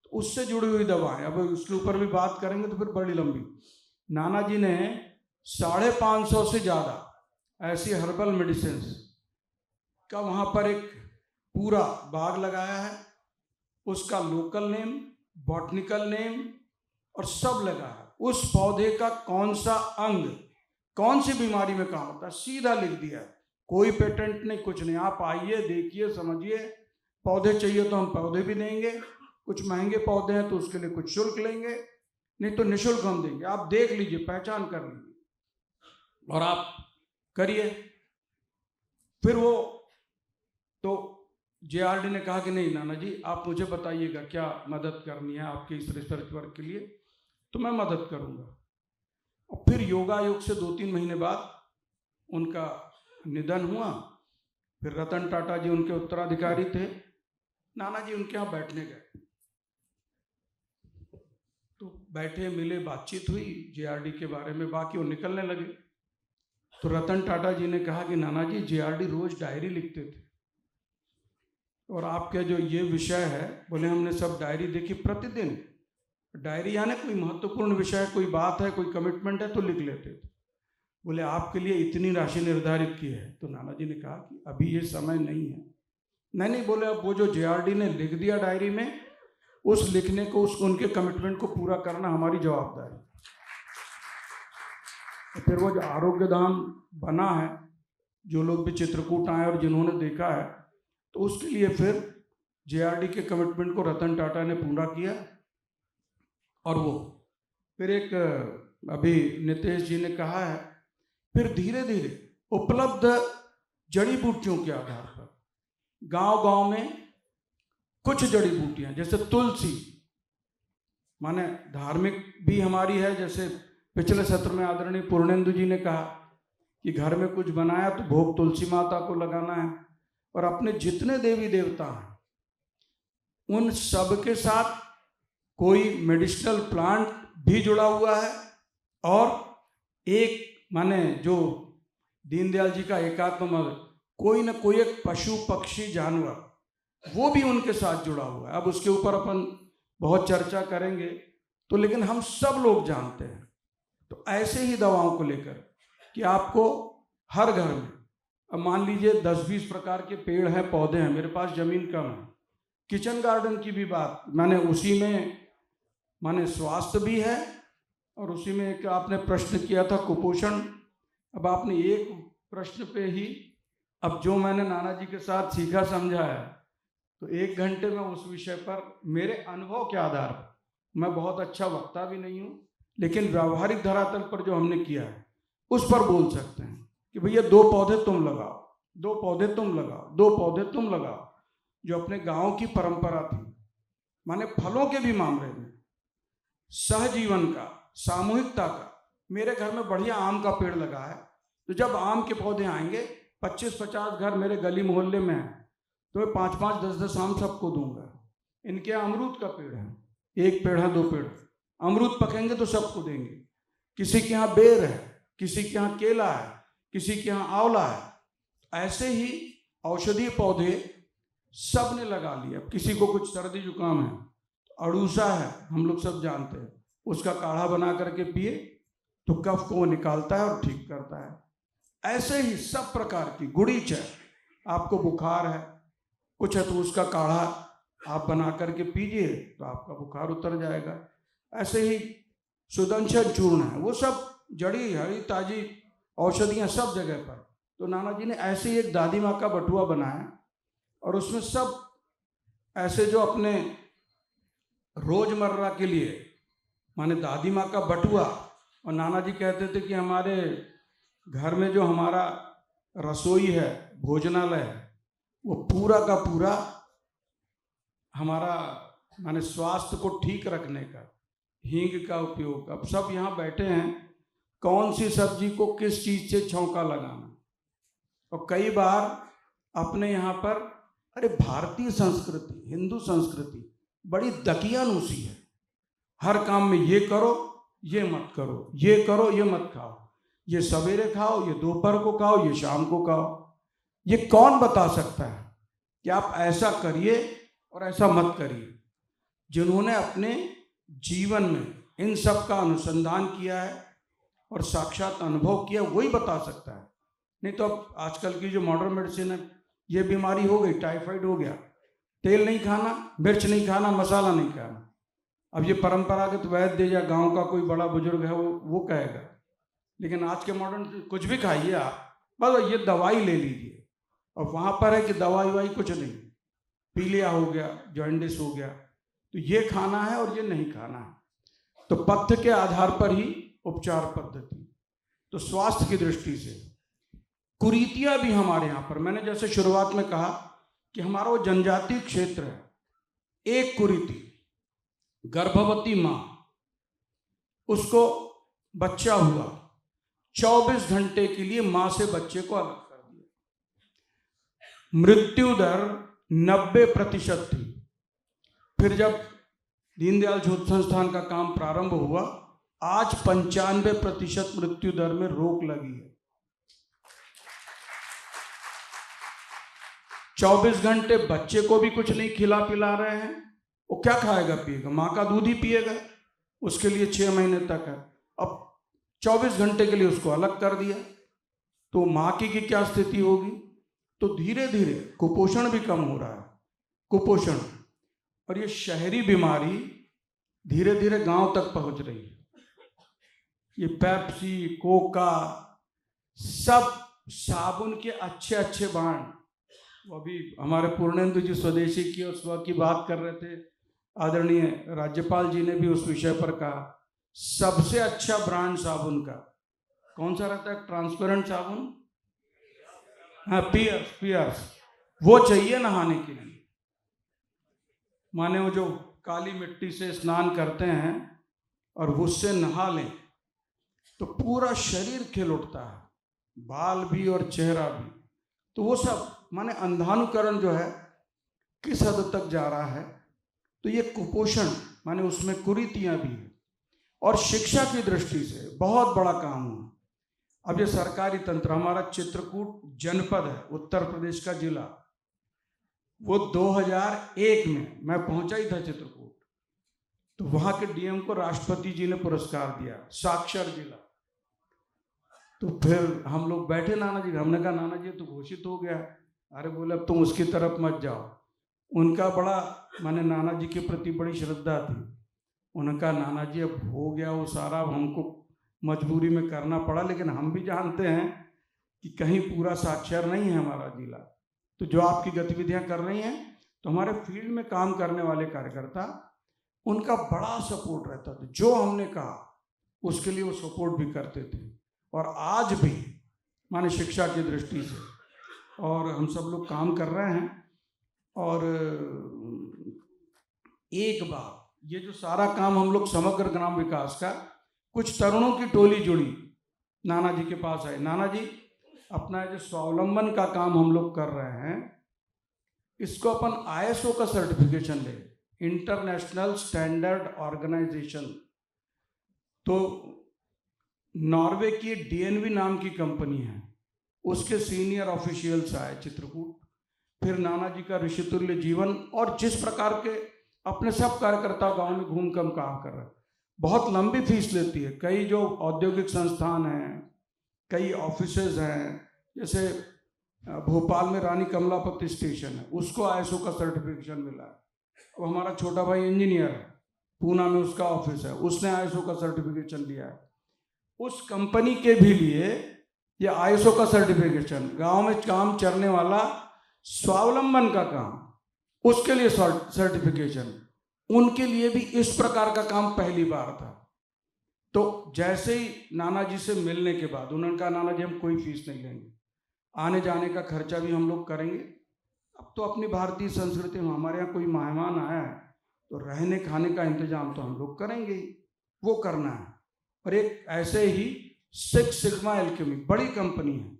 तो उससे जुड़ी हुई दवाएं, अब उसके ऊपर भी बात करेंगे तो फिर बड़ी लंबी। नाना जी ने 550 से ज़्यादा ऐसी हर्बल मेडिसिन का वहाँ पर एक पूरा बाग लगाया है। उसका लोकल नेम, बॉटनिकल नेम और सब लगा है। उस पौधे का कौन सा अंग कौन सी बीमारी में काम होता है सीधा लिख दिया है। कोई पेटेंट नहीं, कुछ नहीं। आप आइए, देखिए, समझिए। पौधे चाहिए तो हम पौधे भी देंगे, कुछ महंगे पौधे हैं तो उसके लिए कुछ शुल्क लेंगे, नहीं तो निःशुल्क हम देंगे। आप देख लीजिए, पहचान कर लीजिए और आप करिए। फिर वो तो JRD ने कहा कि नहीं नाना जी, आप मुझे बताइएगा क्या मदद करनी है आपके इस रिसर्च वर्क के लिए, तो मैं मदद करूंगा। और फिर योगायोग से 2-3 महीने बाद उनका निधन हुआ। फिर रतन टाटा जी उनके उत्तराधिकारी थे। नाना जी उनके यहाँ बैठने गए, तो बैठे, मिले, बातचीत हुई JRD के बारे में, बाकी वो निकलने लगे। तो रतन टाटा जी ने कहा कि नाना जी, JRD रोज डायरी लिखते थे और आपके जो ये विषय है, बोले हमने सब डायरी देखी प्रतिदिन। डायरी यानी कोई महत्वपूर्ण विषय, कोई बात है, कोई कमिटमेंट है तो लिख लेते थे। बोले आपके लिए इतनी राशि निर्धारित की है। तो नाना जी ने कहा कि अभी ये समय नहीं है। नहीं, बोले अब वो जो JRD ने लिख दिया डायरी में, उस लिखने को, उस उनके कमिटमेंट को पूरा करना हमारी जवाबदारी। फिर वो जो आरोग्य धाम बना है, जो लोग भी चित्रकूट आए और जिन्होंने देखा है, तो उसके लिए फिर JRD के कमिटमेंट को रतन टाटा ने पूरा किया। और वो फिर एक, अभी नितेश जी ने कहा है, फिर धीरे धीरे उपलब्ध जड़ी बूटियों के आधार पर गांव-गांव में कुछ जड़ी बूटियां, जैसे तुलसी, माने धार्मिक भी हमारी है। जैसे पिछले सत्र में आदरणीय पूर्णेंदु जी ने कहा कि घर में कुछ बनाया तो भोग तुलसी माता को लगाना है। और अपने जितने देवी देवता हैं उन सब के साथ कोई मेडिसिनल प्लांट भी जुड़ा हुआ है। और एक, माने जो दीनदयाल जी का एकात्म मद, कोई ना कोई एक पशु पक्षी जानवर, वो भी उनके साथ जुड़ा हुआ है। अब उसके ऊपर अपन बहुत चर्चा करेंगे तो, लेकिन हम सब लोग जानते हैं। तो ऐसे ही दवाओं को लेकर कि आपको हर घर में, अब मान लीजिए 10-20 प्रकार के पेड़ हैं, पौधे हैं, मेरे पास जमीन कम है, किचन गार्डन की भी बात मैंने उसी में, माने स्वास्थ्य भी है। और उसी में एक आपने प्रश्न किया था कुपोषण। अब आपने एक प्रश्न पे ही, अब जो मैंने नाना जी के साथ सीखा समझा है, तो 1 घंटे में उस विषय पर मेरे अनुभव के आधार पर, मैं बहुत अच्छा वक्ता भी नहीं हूँ, लेकिन व्यावहारिक धरातल पर जो हमने किया है उस पर बोल सकते हैं कि भैया 2 पौधे तुम लगाओ, 2 पौधे तुम लगाओ, 2 पौधे तुम लगाओ। जो अपने गांव की परंपरा थी, माने फलों के भी मामले में, सहजीवन का, सामूहिकता का। मेरे घर में बढ़िया आम का पेड़ लगा है, तो जब आम के पौधे आएंगे, 25-50 घर मेरे गली मोहल्ले में है, तो मैं 5-5, 10-10 आम सबको दूंगा। इनके यहाँ अमरूद का पेड़ है, 1 पेड़ है, 2 पेड़, अमरूद पकेंगे तो सबको देंगे। किसी के यहाँ बेर है, किसी के यहाँ केला है, किसी के यहाँ आंवला है। ऐसे ही औषधीय पौधे सब ने लगा लिया। किसी को कुछ सर्दी जुकाम है, अड़ूसा है, हम लोग सब जानते हैं, उसका काढ़ा बना करके पिए तो कफ को वो निकालता है और ठीक करता है। ऐसे ही सब प्रकार की गुड़ीच है, आपको बुखार है कुछ है तो उसका काढ़ा आप बना करके पीजिए तो आपका बुखार उतर जाएगा। ऐसे ही सुदंशन चूर्ण है, वो सब जड़ी हरी ताजी औषधियाँ सब जगह पर। तो नाना जी ने ऐसे ही एक दादी माँ का बटुआ बनाया और उसमें सब ऐसे जो अपने रोजमर्रा के लिए माने दादी माँ का बटुआ, और नाना जी कहते थे कि हमारे घर में जो हमारा रसोई है, भोजनालय है, वो पूरा का पूरा हमारा माने स्वास्थ्य को ठीक रखने का हींग का उपयोग। अब सब यहाँ बैठे हैं, कौन सी सब्जी को किस चीज से छौंका लगाना, और कई बार अपने यहाँ पर अरे भारतीय संस्कृति हिंदू संस्कृति बड़ी दकियानूसी है, हर काम में ये करो ये मत करो, ये करो ये मत खाओ, ये सवेरे खाओ ये दोपहर को खाओ ये शाम को खाओ। ये कौन बता सकता है कि आप ऐसा करिए और ऐसा मत करिए? जिन्होंने अपने जीवन में इन सब का अनुसंधान किया है और साक्षात अनुभव किया वही बता सकता है। नहीं तो अब आजकल की जो मॉडर्न मेडिसिन है, ये बीमारी हो गई, टाइफाइड हो गया, तेल नहीं खाना, मिर्च नहीं खाना, मसाला नहीं खाना। अब ये परंपरागत वैद्य या गांव का कोई बड़ा बुजुर्ग है वो कहेगा, लेकिन आज के मॉडर्न कुछ भी खाइए आप, बस ये दवाई ले लीजिए, और वहाँ पर है कि दवाई वाई कुछ नहीं, पीलिया हो गया, जॉइंडिस हो गया, तो ये खाना है और ये नहीं खाना है। तो पथ्य के आधार पर ही उपचार पद्धति। तो स्वास्थ्य की दृष्टि से कुरीतियां भी हमारे यहाँ पर, मैंने जैसे शुरुआत में कहा कि हमारा वो जनजातीय क्षेत्र है, एक कुरीति गर्भवती माँ, उसको बच्चा हुआ 24 घंटे के लिए माँ से बच्चे को अलग कर दिया, मृत्यु दर 90% थी। फिर जब दीनदयाल शोध संस्थान का काम प्रारंभ हुआ, आज 95% मृत्यु दर में रोक लगी है। 24 घंटे बच्चे को भी कुछ नहीं खिला पिला रहे हैं, वो क्या खाएगा पिएगा? माँ का दूध ही पिएगा, उसके लिए 6 महीने तक है। अब 24 घंटे के लिए उसको अलग कर दिया, तो माँ की क्या स्थिति होगी? तो धीरे धीरे कुपोषण भी कम हो रहा है, कुपोषण, और ये शहरी बीमारी धीरे धीरे गांव तक पहुंच रही है। ये पेप्सी, कोका, सब साबुन के अच्छे अच्छे ब्रांड, वो अभी हमारे पूर्णेंदु जी स्वदेशी की और स्व की बात कर रहे थे, आदरणीय राज्यपाल जी ने भी उस विषय पर कहा, सबसे अच्छा ब्रांड साबुन का कौन सा रहता है? ट्रांसपेरेंट साबुन, हाँ, पियर्स, वो चाहिए नहाने के लिए। माने वो जो काली मिट्टी से स्नान करते हैं और उससे नहा लें तो पूरा शरीर खिल उठता है, बाल भी और चेहरा भी। तो वो सब माने अंधानुकरण जो है किस हद तक जा रहा है। तो ये कुपोषण माने उसमें कुरीतियां भी है। और शिक्षा की दृष्टि से बहुत बड़ा काम हुआ। अब ये सरकारी तंत्र, हमारा चित्रकूट जनपद है, उत्तर प्रदेश का जिला, वो 2001 में मैं पहुंचा ही था चित्रकूट, तो वहां के डीएम को राष्ट्रपति जी ने पुरस्कार दिया, साक्षर जिला। तो फिर हम लोग बैठे नाना जी, हमने कहा नाना जी तो घोषित हो गया। अरे बोले अब तुम उसकी तरफ मत जाओ। उनका बड़ा माने नाना जी के प्रति बड़ी श्रद्धा थी। उन्होंने कहा नाना जी अब हो गया वो सारा, हमको मजबूरी में करना पड़ा, लेकिन हम भी जानते हैं कि कहीं पूरा साक्षर नहीं है हमारा जिला। तो जो आपकी गतिविधियां कर रही हैं, तो हमारे फील्ड में काम करने वाले कार्यकर्ता, उनका बड़ा सपोर्ट रहता था। जो हमने कहा उसके लिए वो सपोर्ट भी करते थे। और आज भी माने शिक्षा की दृष्टि से और हम सब लोग काम कर रहे हैं। और एक बार ये जो सारा काम हम लोग समग्र ग्राम विकास का, कुछ तरुणों की टोली जुड़ी, नाना जी के पास आए, नाना जी अपना जो स्वावलंबन का काम हम लोग कर रहे हैं, इसको अपन ISO का सर्टिफिकेशन ले, इंटरनेशनल स्टैंडर्ड ऑर्गेनाइजेशन। तो नॉर्वे की DNV नाम की कंपनी है, उसके सीनियर ऑफिशियल्स आए चित्रकूट। फिर नाना जी का ऋषितुल्य जीवन, और जिस प्रकार के अपने सब कार्यकर्ता गांव में घूम कर काम कर रहे हैं। बहुत लंबी फीस लेती है। कई जो औद्योगिक संस्थान हैं, कई ऑफिसेज हैं, जैसे भोपाल में रानी कमलापति स्टेशन है, उसको आईएसओ का सर्टिफिकेशन मिला है। अब हमारा छोटा भाई इंजीनियर है, पूना में उसका ऑफिस है, उसने आईएसओ का सर्टिफिकेशन लिया है। उस कंपनी के भी लिए ये आईएसओ का सर्टिफिकेशन, गांव में काम चलने वाला स्वावलंबन का काम, उसके लिए सर्टिफिकेशन, उनके लिए भी इस प्रकार का काम पहली बार था। तो जैसे ही नाना जी से मिलने के बाद उन्होंने कहा, नाना जी हम कोई फीस नहीं लेंगे, आने जाने का खर्चा भी हम लोग करेंगे। अब तो अपनी भारतीय संस्कृति में हमारे यहाँ कोई मेहमान आया है तो रहने खाने का इंतजाम तो हम लोग करेंगे ही, वो करना है। और एक ऐसे ही सिक्स सिग्मा एल्केमी बड़ी कंपनी है,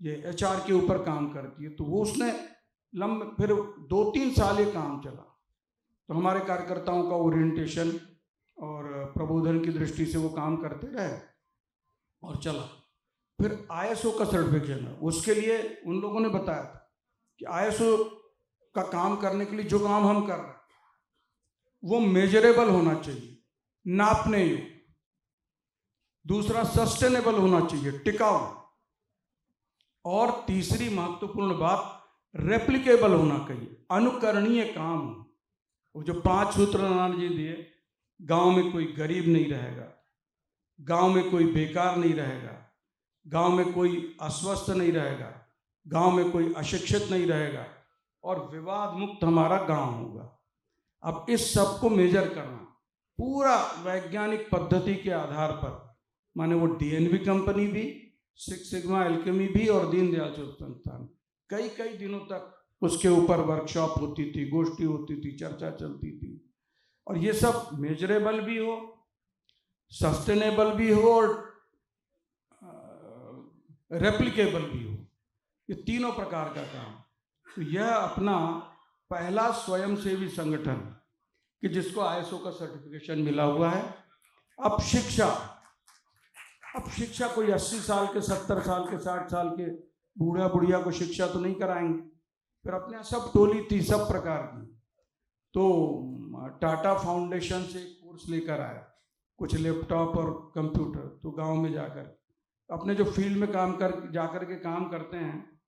ये एचआर के ऊपर काम करती है, तो वो उसने फिर 2-3 साल ये काम चला। तो हमारे कार्यकर्ताओं का ओरिएंटेशन और प्रबोधन की दृष्टि से वो काम करते रहे और चला। फिर आईएसओ का सर्टिफिकेशन है, उसके लिए उन लोगों ने बताया था कि आईएसओ का काम करने के लिए जो काम हम कर रहे हैं वो मेजरेबल होना चाहिए, नापने योग्य। दूसरा, सस्टेनेबल होना चाहिए, टिकाऊ। और तीसरी महत्वपूर्ण बात, रेप्लिकेबल होना चाहिए, अनुकरणीय काम हो। वो जो 5 सूत्र नाना जी दिए, गांव में कोई गरीब नहीं रहेगा, गांव में कोई बेकार नहीं रहेगा, गांव में कोई अस्वस्थ नहीं रहेगा, गांव में कोई अशिक्षित नहीं रहेगा, और विवाद मुक्त हमारा गांव होगा। अब इस सब को मेजर करना पूरा वैज्ञानिक पद्धति के आधार पर, माने वो डीएनवी कंपनी भी, सिक्स सिग्मा एल्केमी भी और दीनदयाल संस्थान, कई दिनों तक उसके ऊपर वर्कशॉप होती थी, गोष्ठी होती थी, चर्चा चलती थी। और ये सब मेजरेबल भी हो, सस्टेनेबल भी हो और रेप्लिकेबल भी हो, ये तीनों प्रकार का काम। तो यह अपना पहला स्वयंसेवी संगठन कि जिसको आईएसओ का सर्टिफिकेशन मिला हुआ है। अब शिक्षा कोई 80 साल के, 70 साल के, 60 साल के बूढ़ा बुढ़िया को शिक्षा तो नहीं कराएंगे। फिर अपने यहाँ सब टोली थी, सब प्रकार की। तो टाटा फाउंडेशन से एक कोर्स लेकर आया, कुछ लैपटॉप और कंप्यूटर, तो गांव में जाकर अपने जो फील्ड में काम कर जाकर के काम करते हैं।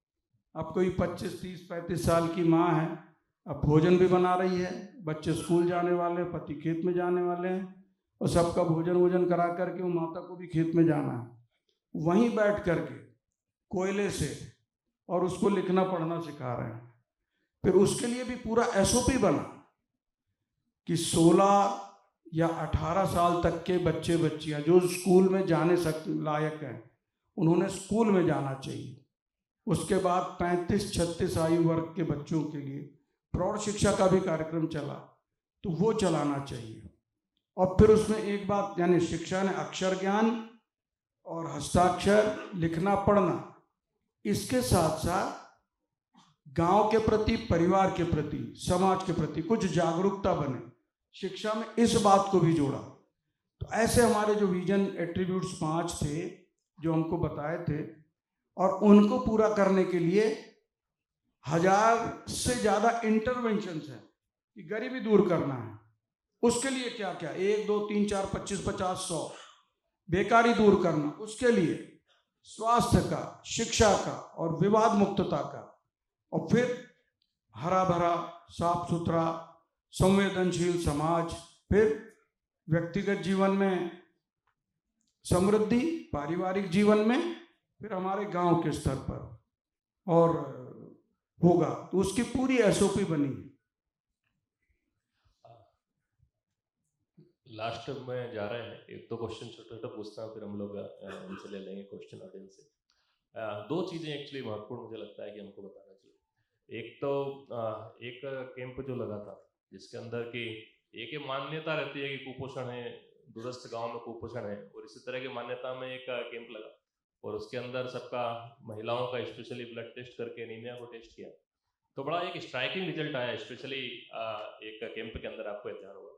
अब कोई 25, 30, 35 साल की माँ है, अब भोजन भी बना रही है, बच्चे स्कूल जाने वाले, पति खेत में जाने वाले हैं, और सबका भोजन करा करके वो माता को भी खेत में जाना है। वहीं बैठ करके कोयले से और उसको लिखना पढ़ना सिखा रहे हैं। फिर उसके लिए भी पूरा एसओपी बना कि 16 या 18 साल तक के बच्चे बच्चियां जो स्कूल में जाने लायक हैं, उन्होंने स्कूल में जाना चाहिए। उसके बाद 35-36 आयु वर्ग के बच्चों के लिए प्रौढ़ शिक्षा का भी कार्यक्रम चला, तो वो चलाना चाहिए। और फिर उसमें एक बात, यानी शिक्षा ने अक्षर ज्ञान और हस्ताक्षर, लिखना पढ़ना, इसके साथ साथ गांव के प्रति, परिवार के प्रति, समाज के प्रति कुछ जागरूकता बने, शिक्षा में इस बात को भी जोड़ा। तो ऐसे हमारे जो विजन एट्रीब्यूट्स 5 थे जो हमको बताए थे, और उनको पूरा करने के लिए 1000 से ज़्यादा इंटरवेंशंस हैं कि गरीबी दूर करना है। उसके लिए क्या क्या, 1, 2, 3, 4, 25, 50, 100, बेकारी दूर करना, उसके लिए स्वास्थ्य का, शिक्षा का और विवाद मुक्तता का, और फिर हरा भरा, साफ सुथरा, संवेदनशील समाज, फिर व्यक्तिगत जीवन में समृद्धि, पारिवारिक जीवन में, फिर हमारे गांव के स्तर पर और होगा। तो उसकी पूरी एसओपी बनी। लास्ट में जा रहे हैं, 1-2 क्वेश्चन छोटे छोटे पूछता हूँ, फिर हम लोग उनसे ले लेंगे क्वेश्चन ऑडियंस से। 2 चीज़ें एक्चुअली महत्वपूर्ण मुझे लगता है कि हमको बताना चाहिए। एक तो एक कैंप जो लगा था जिसके अंदर की एक ये मान्यता रहती है कि कुपोषण है, दूरस्थ गांव में कुपोषण है, और इसी तरह की मान्यता में एक कैंप लगा, और उसके अंदर सबका, महिलाओं का स्पेशली ब्लड टेस्ट करके एनीमिया को टेस्ट किया। तो बड़ा एक स्ट्राइकिंग रिजल्ट आया, स्पेशली एक कैंप के अंदर, आपको ध्यान होगा।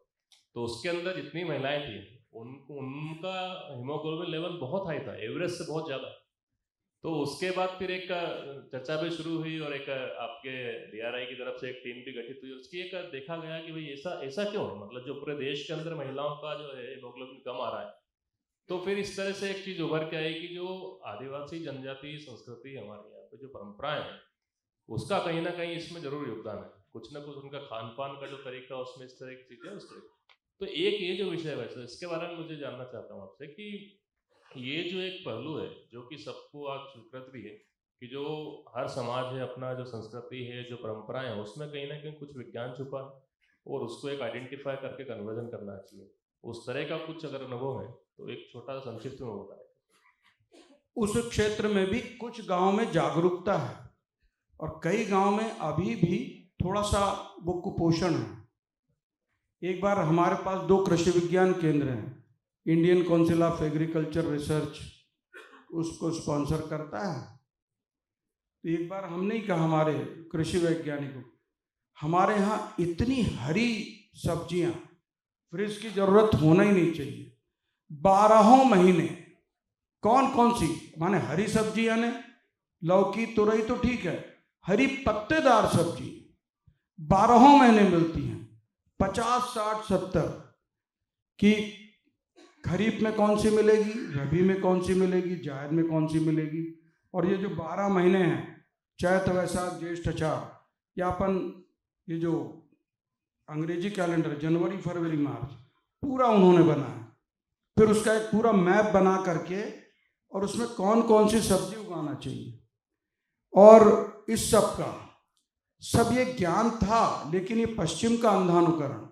तो उसके अंदर जितनी महिलाएं थी उनका हीमोग्लोबिन लेवल बहुत हाई था, एवरेज से बहुत ज़्यादा। तो उसके बाद फिर एक चर्चा भी शुरू हुई, और एक आपके डीआरआई की तरफ से एक टीम भी गठित हुई। उसकी एक देखा गया कि भाई ऐसा क्यों है, मतलब जो पूरे देश के अंदर महिलाओं का जो है हीमोग्लोबिन कम आ रहा है, तो फिर इस तरह से एक चीज उभर के आई कि जो आदिवासी जनजाति संस्कृति हमारे यहाँ पे जो परंपराएं हैं उसका कहीं ना कहीं इसमें जरूर योगदान है, कुछ ना कुछ उनका खान पान का जो तरीका उसमें इस तरह की चीजें उस तरह। तो एक ये जो विषय है वैसे इसके बारे में मुझे जानना चाहता हूँ आपसे कि ये जो एक पहलू है जो कि सबको आज स्वीकृत भी है कि जो हर समाज है अपना जो संस्कृति है जो परंपराएं हैं उसमें कहीं ना कहीं कुछ विज्ञान छुपा है और उसको एक आइडेंटिफाई करके कन्वर्जन करना चाहिए, उस तरह का कुछ अगर अनुभव है तो एक छोटा संक्षिप्त में बताएं। उस क्षेत्र में भी कुछ गांव में जागरूकता है और कई गांव में अभी भी थोड़ा सा वो कुपोषण है। एक बार हमारे पास 2 कृषि विज्ञान केंद्र हैं, Indian council of agriculture research उसको स्पॉन्सर करता है। तो एक बार हमने ही कहा हमारे कृषि वैज्ञानिकों, हमारे यहाँ इतनी हरी सब्जियां फ्रिज की जरूरत होना ही नहीं चाहिए। 12 महीने कौन कौन सी माने हरी सब्जी यानी लौकी तुरई तो ठीक है, हरी पत्तेदार सब्जी 12 महीने मिलती हैं, 50, 60, 70 की खरीफ में कौन सी मिलेगी, रबी में कौन सी मिलेगी, जायद में कौन सी मिलेगी। और ये जो 12 महीने हैं चैत वैशाख ज्येष्ठ आषाढ़, या अपन ये जो अंग्रेजी कैलेंडर जनवरी फरवरी मार्च पूरा उन्होंने बनाया, फिर उसका एक पूरा मैप बना करके और उसमें कौन कौन सी सब्जी उगाना चाहिए। और इस सब का सब ये ज्ञान था, लेकिन ये पश्चिम का अंधानुकरण,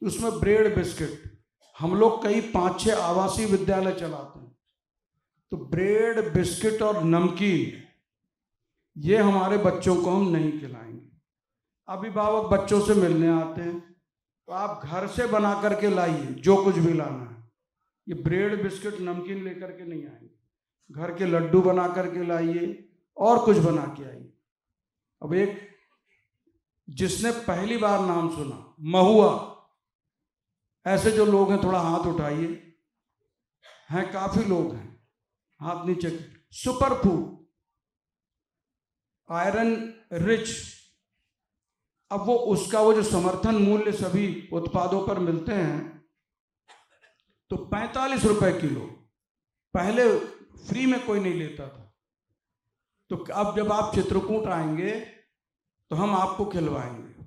उसमें ब्रेड बिस्किट, हम लोग कई 5-6 आवासीय विद्यालय चलाते हैं, तो ब्रेड बिस्किट और नमकीन ये हमारे बच्चों को हम नहीं खिलाएंगे। अभिभावक बच्चों से मिलने आते हैं तो आप घर से बना करके लाइए जो कुछ भी लाना है, ये ब्रेड बिस्किट नमकीन लेकर के नहीं आएंगे, घर के लड्डू बना करके लाइए और कुछ बना के आइए। अब एक जिसने पहली बार नाम सुना महुआ, ऐसे जो लोग हैं थोड़ा हाथ उठाइए, हैं काफी लोग हैं, हाथ नीचे। सुपर फूड, आयरन रिच, अब वो उसका वो जो समर्थन मूल्य सभी उत्पादों पर मिलते हैं तो 45 रुपए किलो, पहले फ्री में कोई नहीं लेता था। तो अब जब आप चित्रकूट आएंगे तो हम आपको खिलवाएंगे।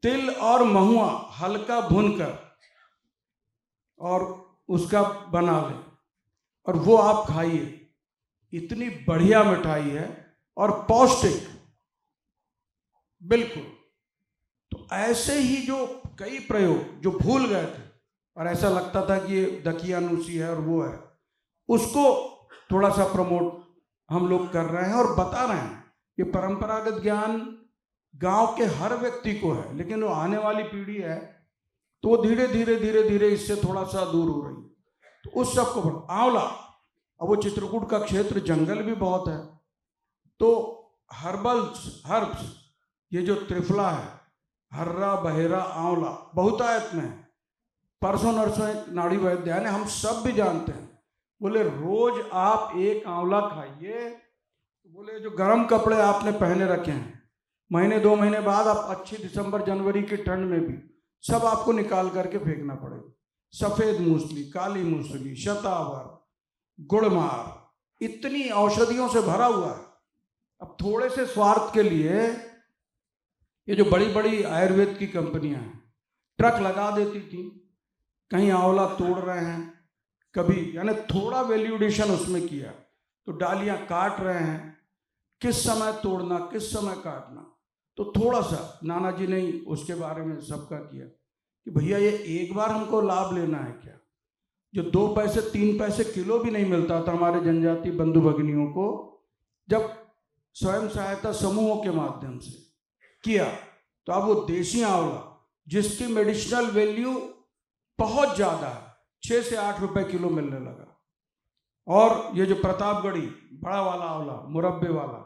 तिल और महुआ हल्का भूनकर और उसका बना लें और वो आप खाइए, इतनी बढ़िया मिठाई है और पौष्टिक बिल्कुल। तो ऐसे ही जो कई प्रयोग जो भूल गए थे और ऐसा लगता था कि ये दकियानूसी है और वो है, उसको थोड़ा सा प्रमोट हम लोग कर रहे हैं और बता रहे हैं। ये परंपरागत ज्ञान गांव के हर व्यक्ति को है, लेकिन वो आने वाली पीढ़ी है तो वो धीरे धीरे इससे थोड़ा सा दूर हो रही है। तो उस सब को आंवला, अब वो चित्रकूट का क्षेत्र जंगल भी बहुत है, तो हर्ब्स ये जो त्रिफला है, हर्रा बहेरा आंवला बहुतायत में है। परसों नरसों एक नाड़ी वैद्य है, हम सब भी जानते हैं, बोले रोज आप एक आंवला खाइए, बोले जो गर्म कपड़े आपने पहने रखे हैं महीने 2 महीने बाद आप अच्छी दिसंबर जनवरी की ठंड में भी सब आपको निकाल करके फेंकना पड़ेगा। सफेद मूसली, काली मूसली, शतावर, गुड़मार, इतनी औषधियों से भरा हुआ है। अब थोड़े से स्वार्थ के लिए ये जो बड़ी बड़ी आयुर्वेद की कंपनियां हैं ट्रक लगा देती थी, कहीं आंवला तोड़ रहे हैं, कभी यानी थोड़ा वैल्यूडेशन उसमें किया तो डालियां काट रहे हैं, किस समय तोड़ना किस समय काटना, तो थोड़ा सा नाना जी ने उसके बारे में सबका किया कि भैया ये एक बार हमको लाभ लेना है क्या। जो 2 पैसे 3 पैसे किलो भी नहीं मिलता था हमारे जनजाति बंधु भगिनियों को, जब स्वयं सहायता समूहों के माध्यम से किया तो अब वो देशी आंवला जिसकी मेडिसिनल वैल्यू बहुत ज़्यादा है 6 से 8 रुपए किलो मिलने लगा। और ये जो प्रतापगढ़ी बड़ा वाला आंवला मुरब्बे वाला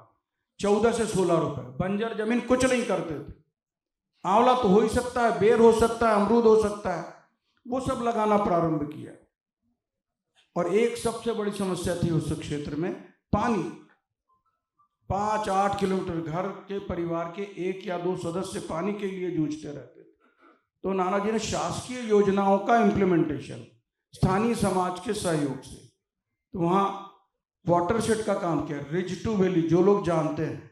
14 से 16 रुपए, बंजर जमीन कुछ नहीं करते थे। आंवला तो हो ही सकता है, बेर हो सकता है, अमरूद हो सकता है, वो सब लगाना प्रारंभ किया। और एक सबसे बड़ी समस्या थी उस क्षेत्र में पानी। 5-8 किलोमीटर घर के परिवार के 1 या 2 सदस्य पानी के लिए जूझते रहते थे। तो नाना जी ने शासकीय योजनाओं का इम्प्लीमेंटेशन स्थानीय समाज के सहयोग से। तो वहाँ वाटर शेड का काम किया, रिज टू वैली। जो लोग जानते हैं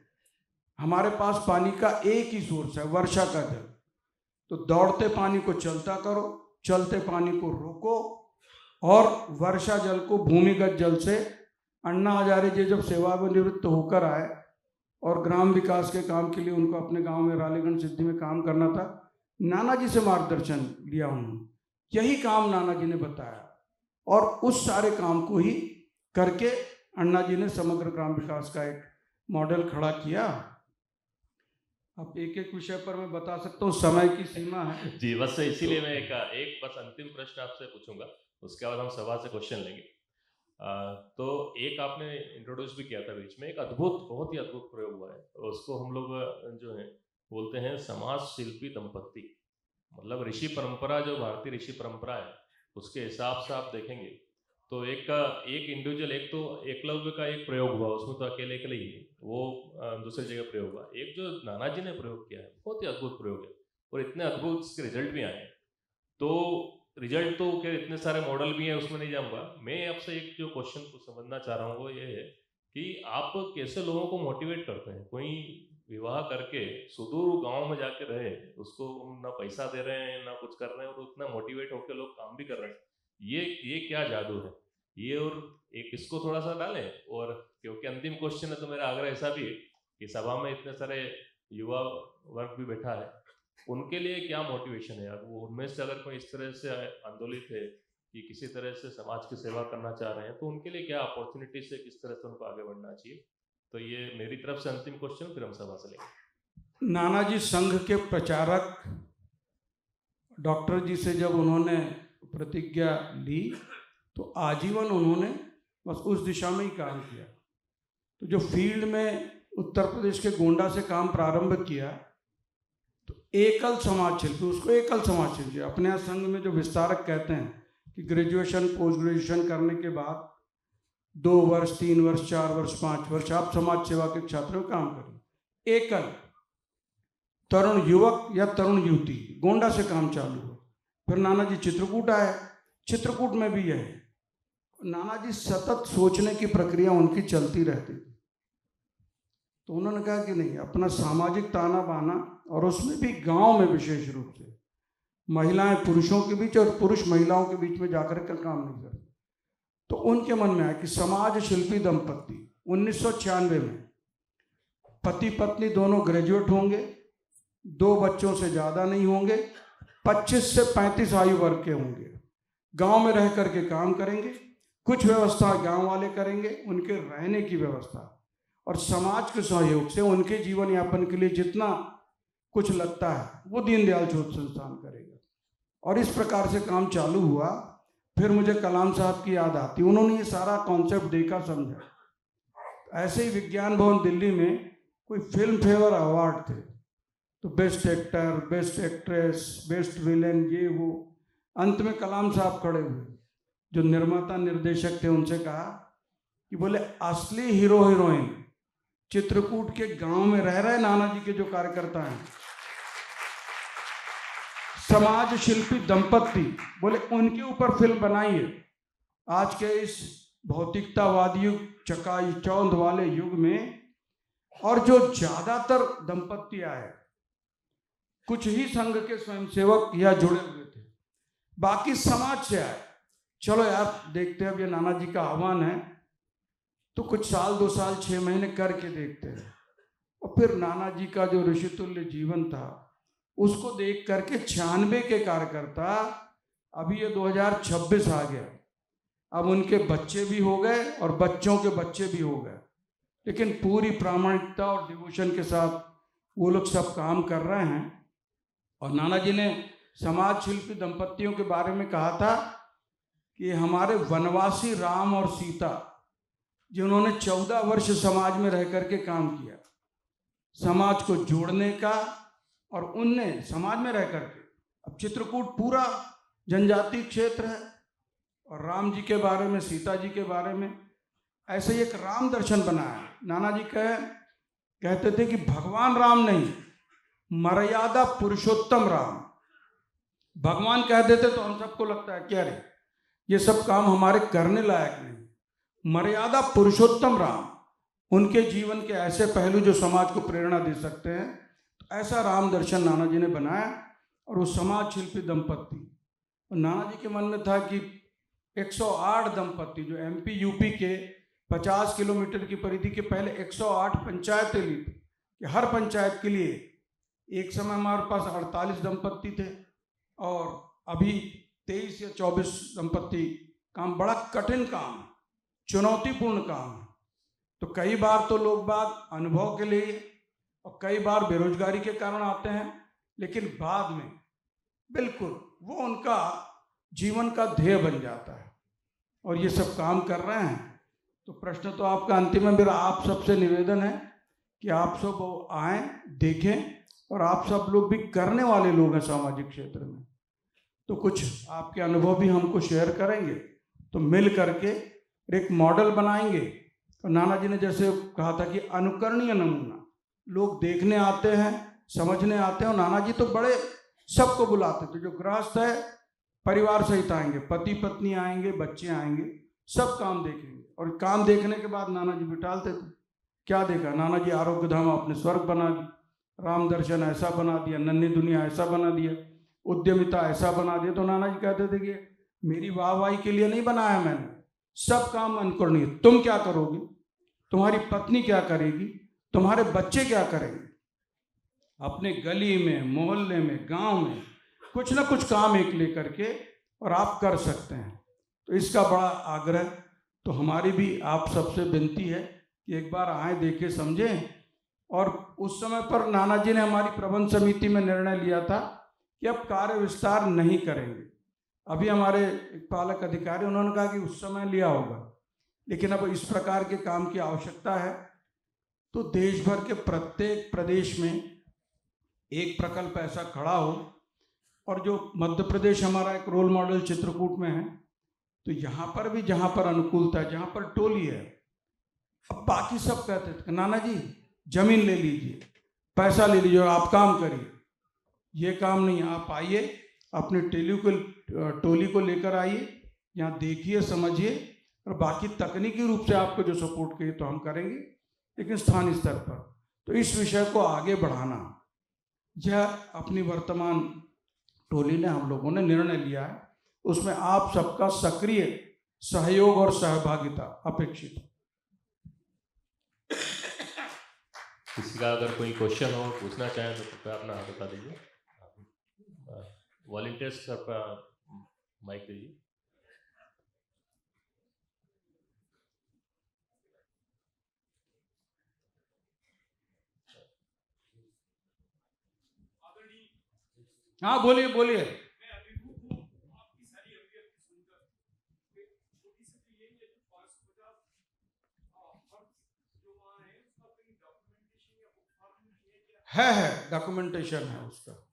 हमारे पास पानी का एक ही सोर्स है, वर्षा का जल। तो दौड़ते पानी को चलता करो, चलते पानी को रोको, और वर्षा जल को भूमिगत जल से। अन्ना हजारे जी जब सेवानिवृत्त होकर आए और ग्राम विकास के काम के लिए उनको अपने गांव में रालीगंज सिद्धि में काम करना था, नाना जी से मार्गदर्शन लिया उन्होंने। यही काम नाना जी ने बताया और उस सारे काम को ही करके अन्ना जी ने समग्र ग्राम विकास का एक मॉडल खड़ा किया। अब एक एक विषय पर मैं बता सकता हूँ, समय की सीमा है जी। बस इसीलिए मैं एक बस अंतिम प्रश्न आपसे पूछूंगा, उसके बाद हम सभा से क्वेश्चन लेंगे। तो एक आपने इंट्रोड्यूस भी किया था बीच में, एक बहुत ही अद्भुत प्रयोग हुआ है, उसको हम लोग जो है बोलते हैं समाज शिल्पी दंपत्ति। मतलब ऋषि परंपरा, जो भारतीय ऋषि परंपरा है उसके हिसाब से आप देखेंगे तो एक इंडिविजुअल, एक तो एकलव्य का एक प्रयोग हुआ, उसमें तो अकेले ही वो दूसरी जगह प्रयोग हुआ। एक जो नाना जी ने प्रयोग किया है, बहुत ही अद्भुत प्रयोग है और इतने अद्भुत इसके रिजल्ट भी आए हैं। तो रिजल्ट तो क्या, इतने सारे मॉडल भी हैं, उसमें नहीं जाऊंगा मैं। आपसे एक जो क्वेश्चन को समझना चाह रहा हूँ वो ये है कि आप कैसे लोगों को मोटिवेट करते हैं। कोई विवाह करके सुदूर गांव में जाके रहे, उसको ना पैसा दे रहे हैं ना कुछ कर रहे हैं, और उतना मोटिवेट होकर लोग काम भी कर रहे हैं, ये क्या जादू है ये? और एक इसको थोड़ा सा डालें। और क्योंकि अंतिम क्वेश्चन है तो मेरा आग्रह ऐसा भी है कि सभा में इतने सारे युवा वर्ग भी बैठा है, उनके लिए क्या मोटिवेशन है? वो उनमें से अगर कोई इस तरह से आंदोलित है कि किसी तरह से समाज की सेवा करना चाह रहे हैं, तो उनके लिए क्या अपॉर्चुनिटी से किस तरह से उनको आगे बढ़ना चाहिए? तो ये मेरी तरफ से अंतिम क्वेश्चन, फिर हम सभा से लेंगे। नानाजी संघ के प्रचारक डॉक्टर जी से जब उन्होंने प्रतिज्ञा ली तो आजीवन उन्होंने बस उस दिशा में ही काम किया। तो जो फील्ड में उत्तर प्रदेश के गोंडा से काम प्रारंभ किया, तो एकल समाज शिल्पी, उसको एकल समाज शिल्पी अपने यहाँ संघ में जो विस्तारक कहते हैं कि ग्रेजुएशन पोस्ट ग्रेजुएशन करने के बाद 2 वर्ष 3 वर्ष 4 वर्ष 5 वर्ष आप समाज सेवा के क्षेत्र में काम करें। एकल तरुण युवक या तरुण युवती गोंडा से काम चालू हुआ। फिर नाना जी चित्रकूट आए, चित्रकूट में भी है। नाना जी सतत सोचने की प्रक्रिया उनकी चलती रहती थी। तो उन्होंने कहा कि नहीं, अपना सामाजिक ताना बाना, और उसमें भी गांव में विशेष रूप से महिलाएं पुरुषों के बीच और पुरुष महिलाओं के बीच में जाकर कर काम नहीं करते। तो उनके मन में आया कि समाज शिल्पी दंपत्ति 1996 में पति पत्नी दोनों ग्रेजुएट होंगे, 2 बच्चों से ज़्यादा नहीं होंगे, 25 से 35 आयु वर्ग के होंगे, गांव में रह करके काम करेंगे, कुछ व्यवस्था गांव वाले करेंगे, उनके रहने की व्यवस्था, और समाज के सहयोग से उनके जीवन यापन के लिए जितना कुछ लगता है वो दीनदयाल शोध संस्थान करेगा। और इस प्रकार से काम चालू हुआ। फिर मुझे कलाम साहब की याद आती, उन्होंने ये सारा कॉन्सेप्ट देखा, समझा। ऐसे ही विज्ञान भवन दिल्ली में कोई फिल्म फेयर अवार्ड थे, तो best actor, best actress, best villain, ये वो। अंत में कलाम साहब खड़े हुए, जो निर्माता निर्देशक थे, उनसे कहा कि बोले असली हीरो हीरोइन चित्रकूट के गांव में रह रहे नाना जी के जो कार्यकर्ता हैं, समाज शिल्पी दंपत्ति, बोले उनके ऊपर फिल्म बनाइए। आज के इस भौतिकतावादी युग, चकाचौंध वाले युग में, और जो ज्यादातर दंपत्ति आए, कुछ ही संघ के स्वयंसेवक या जुड़े हुए थे, बाकी समाज से आए। चलो यार देखते हैं, अब ये नाना जी का आह्वान है तो कुछ साल 2 साल 6 महीने करके देखते हैं। और फिर नाना जी का जो ऋषितुल्य जीवन था उसको देख करके 96 के कार्यकर्ता, अभी ये 2026 आ गया, अब उनके बच्चे भी हो गए और बच्चों के बच्चे भी हो गए, लेकिन पूरी प्रामाणिकता और डिवोशन के साथ वो लोग सब काम कर रहे हैं। और नाना जी ने समाज शिल्पी दंपत्तियों के बारे में कहा था कि हमारे वनवासी राम और सीता, जिन्होंने 14 वर्ष समाज में रह करके काम किया, समाज को जोड़ने का, और उनने समाज में रह करके, अब चित्रकूट पूरा जनजातीय क्षेत्र है, और राम जी के बारे में, सीता जी के बारे में ऐसे ही एक राम दर्शन बनाया। नाना जी कहते थे कि भगवान राम नहीं, मर्यादा पुरुषोत्तम राम। भगवान कह देते तो हम सबको लगता है क्या रे, ये सब काम हमारे करने लायक नहीं। मर्यादा पुरुषोत्तम राम, उनके जीवन के ऐसे पहलू जो समाज को प्रेरणा दे सकते हैं, तो ऐसा राम दर्शन नाना जी ने बनाया। और वो समाज शिल्पी दंपत्ति, और नाना जी के मन में था कि 108 दंपत्ति जो एमपी यूपी के 50 किलोमीटर की परिधि के पहले 108 पंचायतें ली थी, कि हर पंचायत के लिए एक समय हमारे पास 48 दंपत्ति थे और अभी 23 या 24 दंपत्ति। काम बड़ा कठिन काम है, चुनौतीपूर्ण काम है। तो कई बार तो लोग बाग अनुभव के लिए और कई बार बेरोजगारी के कारण आते हैं, लेकिन बाद में बिल्कुल वो उनका जीवन का ध्येय बन जाता है और ये सब काम कर रहे हैं। तो प्रश्न तो आपका अंतिम है। मेरा आप सबसे निवेदन है कि आप सब आएँ, देखें, और आप सब लोग भी करने वाले लोग हैं सामाजिक क्षेत्र में, तो कुछ आपके अनुभव भी हमको शेयर करेंगे, तो मिल करके एक मॉडल बनाएंगे। और नाना जी ने जैसे कहा था कि अनुकरणीय नमूना, लोग देखने आते हैं, समझने आते हैं। और नाना जी तो बड़े सबको बुलाते थे, जो गृहस्थ है परिवार सहित आएंगे, पति पत्नी आएंगे, बच्चे आएंगे, सब काम देखेंगे। और काम देखने के बाद नाना जी बिठालते थे। क्या देखा? नाना जी आरोग्य धाम आपने स्वर्ग बना दी, राम दर्शन ऐसा बना दिया, नन्ही दुनिया ऐसा बना दिया, उद्यमिता ऐसा बना दिया। तो नाना जी कहते थे कि मेरी वाहवाही के लिए नहीं बनाया मैंने, सब काम अनुकरणीय। तुम क्या करोगे, तुम्हारी पत्नी क्या करेगी, तुम्हारे बच्चे क्या करेंगे, अपने गली में, मोहल्ले में, गांव में कुछ ना कुछ काम एक लेकर के, और आप कर सकते हैं। तो इसका बड़ा आग्रह, तो हमारी भी आप सबसे विनती है कि एक बार आए, देखें, समझें। और उस समय पर नाना जी ने हमारी प्रबंध समिति में निर्णय लिया था कि अब कार्य विस्तार नहीं करेंगे। अभी हमारे एक पालक अधिकारी, उन्होंने कहा कि उस समय लिया होगा, लेकिन अब इस प्रकार के काम की आवश्यकता है। तो देश भर के प्रत्येक प्रदेश में एक प्रकल्प ऐसा खड़ा हो, और जो मध्य प्रदेश हमारा एक रोल मॉडल चित्रकूट में है, तो यहाँ पर भी जहाँ पर अनुकूलता है, जहाँ पर टोली है, अब बाकी सब कहते थे नाना जी जमीन ले लीजिए, पैसा ले लीजिए, आप काम करिए। ये काम नहीं, आप आइए, अपने टोली को लेकर आइए, यहाँ देखिए, समझिए, और बाकी तकनीकी रूप से आपको जो सपोर्ट करिए तो हम करेंगे, लेकिन स्थानीय स्तर पर। तो इस विषय को आगे बढ़ाना, यह अपनी वर्तमान टोली ने, हम लोगों ने निर्णय लिया है, उसमें आप सबका सक्रिय सहयोग और सहभागिता अपेक्षित है। किसी का अगर कोई क्वेश्चन हो, पूछना चाहें तो कृपया अपना हाथ बता दीजिए। वॉलंटियर्स आपका माइक दीजिए। हाँ बोलिए बोलिए। है डॉक्यूमेंटेशन है उसका।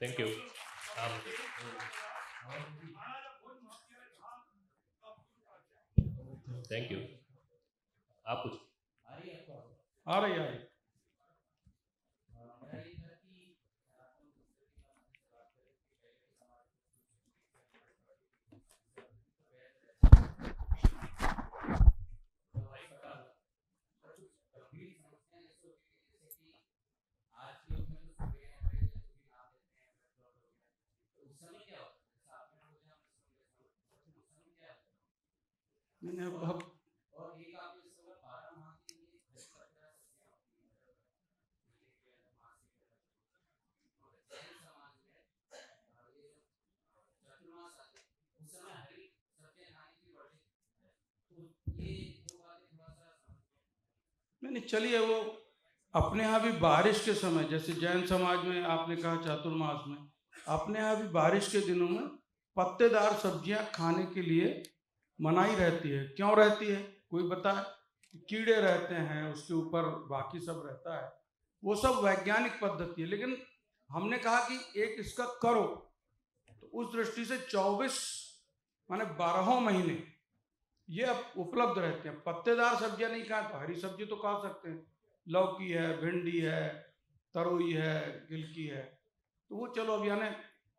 Thank you. Thank you. आप कुछ आ रही है। मैंने अब नहीं चलिए, वो अपने यहाँ भी बारिश के समय, जैसे जैन समाज में आपने कहा चातुर्मास में, अपने यहाँ भी बारिश के दिनों में पत्तेदार सब्जियां खाने के लिए मनाही रहती है। क्यों रहती है कोई बताए? कीड़े रहते हैं उसके ऊपर, बाकी सब रहता है, वो सब वैज्ञानिक पद्धति है। लेकिन हमने कहा कि एक इसका करो, तो उस दृष्टि से 24 माने 12 महीने ये अब उपलब्ध रहते हैं। पत्तेदार सब्जियां नहीं खाएं तो हरी सब्जी तो खा सकते हैं, लौकी है, भिंडी है, तरोई है, गिलकी है, तो वो चलो अब यानी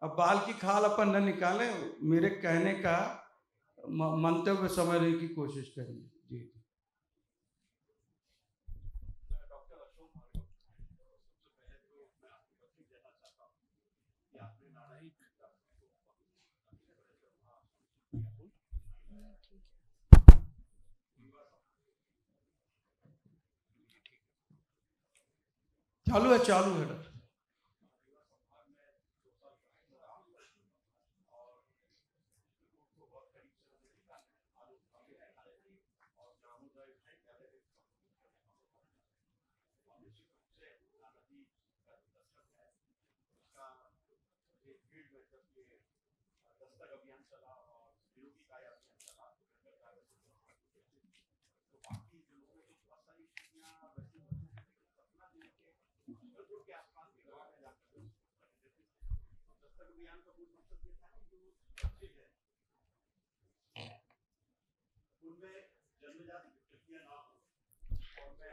अब बाल की खाल अपन न निकालें, मेरे कहने का मंतव्य समझने की कोशिश करिए। जी चालू है डॉक्टर।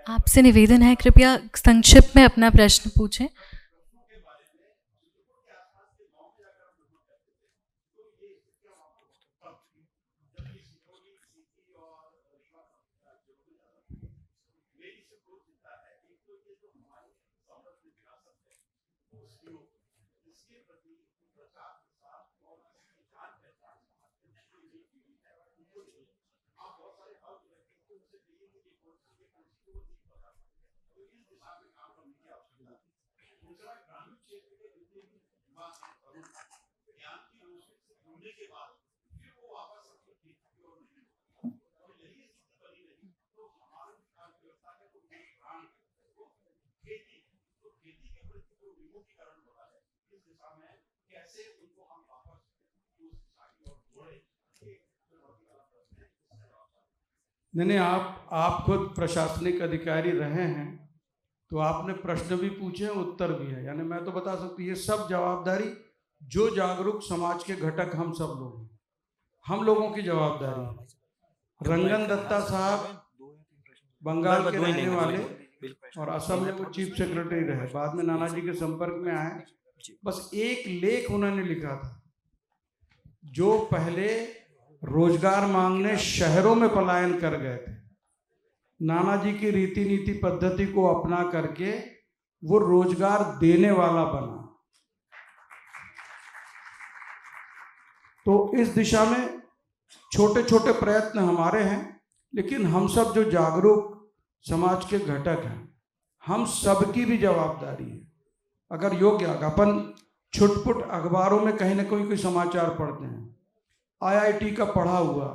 आपसे निवेदन है, कृपया संक्षिप्त में अपना प्रश्न पूछें। नहीं, आप खुद प्रशासनिक अधिकारी रहे हैं तो आपने प्रश्न भी पूछे, उत्तर भी है, यानी मैं तो बता सकती हूँ ये सब जवाबदारी जो जागरूक समाज के घटक हम सब लोग, हम लोगों की जवाबदारी। रंगन दत्ता साहब बंगाल के रहने वाले और असम में वो चीफ सेक्रेटरी रहे, बाद में नाना जी के संपर्क में आए। बस एक लेख उन्होंने लिखा था, जो पहले रोजगार मांगने शहरों में पलायन कर गए थे, नाना जी की रीति नीति पद्धति को अपना करके वो रोजगार देने वाला बना। तो इस दिशा में छोटे छोटे प्रयत्न हमारे हैं, लेकिन हम सब जो जागरूक समाज के घटक हैं, हम सबकी भी जवाबदारी है। अगर योग्य अपन छुटपुट अखबारों में कहीं ना कोई समाचार पढ़ते हैं, IIT का पढ़ा हुआ,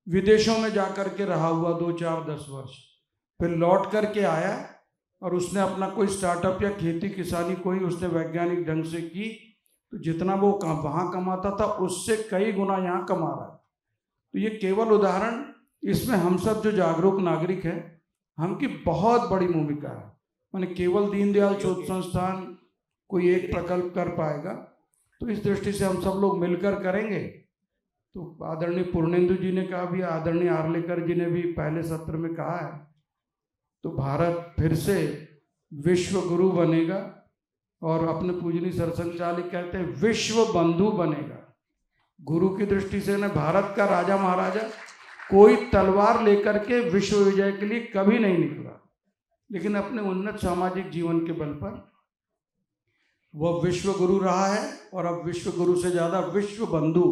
विदेशों में जाकर के रहा हुआ 2, 4, 10 वर्ष, फिर लौट करके आया और उसने अपना कोई स्टार्टअप या खेती किसानी कोई उसने वैज्ञानिक ढंग से की, तो जितना वो वहाँ कमाता था उससे कई गुना यहाँ कमा रहा है। तो ये केवल उदाहरण, इसमें हम सब जो जागरूक नागरिक हैं, हम की बहुत बड़ी भूमिका है। माने केवल दीनदयाल शोध संस्थान कोई एक प्रकल्प कर पाएगा, तो इस दृष्टि से हम सब लोग मिलकर करेंगे। तो आदरणीय पूर्णेंदु जी ने कहा भी, आदरणीय आर्लेकर जी ने भी पहले सत्र में कहा है, तो भारत फिर से विश्व गुरु बनेगा और अपने पूजनीय सरसंघचालक कहते हैं विश्व बंधु बनेगा। गुरु की दृष्टि से न भारत का राजा महाराजा कोई तलवार लेकर के विश्व विजय के लिए कभी नहीं निकला, लेकिन अपने उन्नत सामाजिक जीवन के बल पर वह विश्व गुरु रहा है और अब विश्व गुरु से ज्यादा विश्व बंधु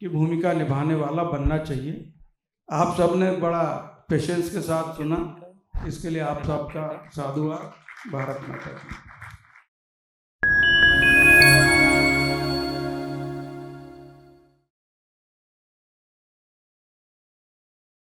की भूमिका निभाने वाला बनना चाहिए। आप सबने बड़ा पेशेंस के साथ सुना, इसके लिए आप सबका साधुवाद। भारत माता की।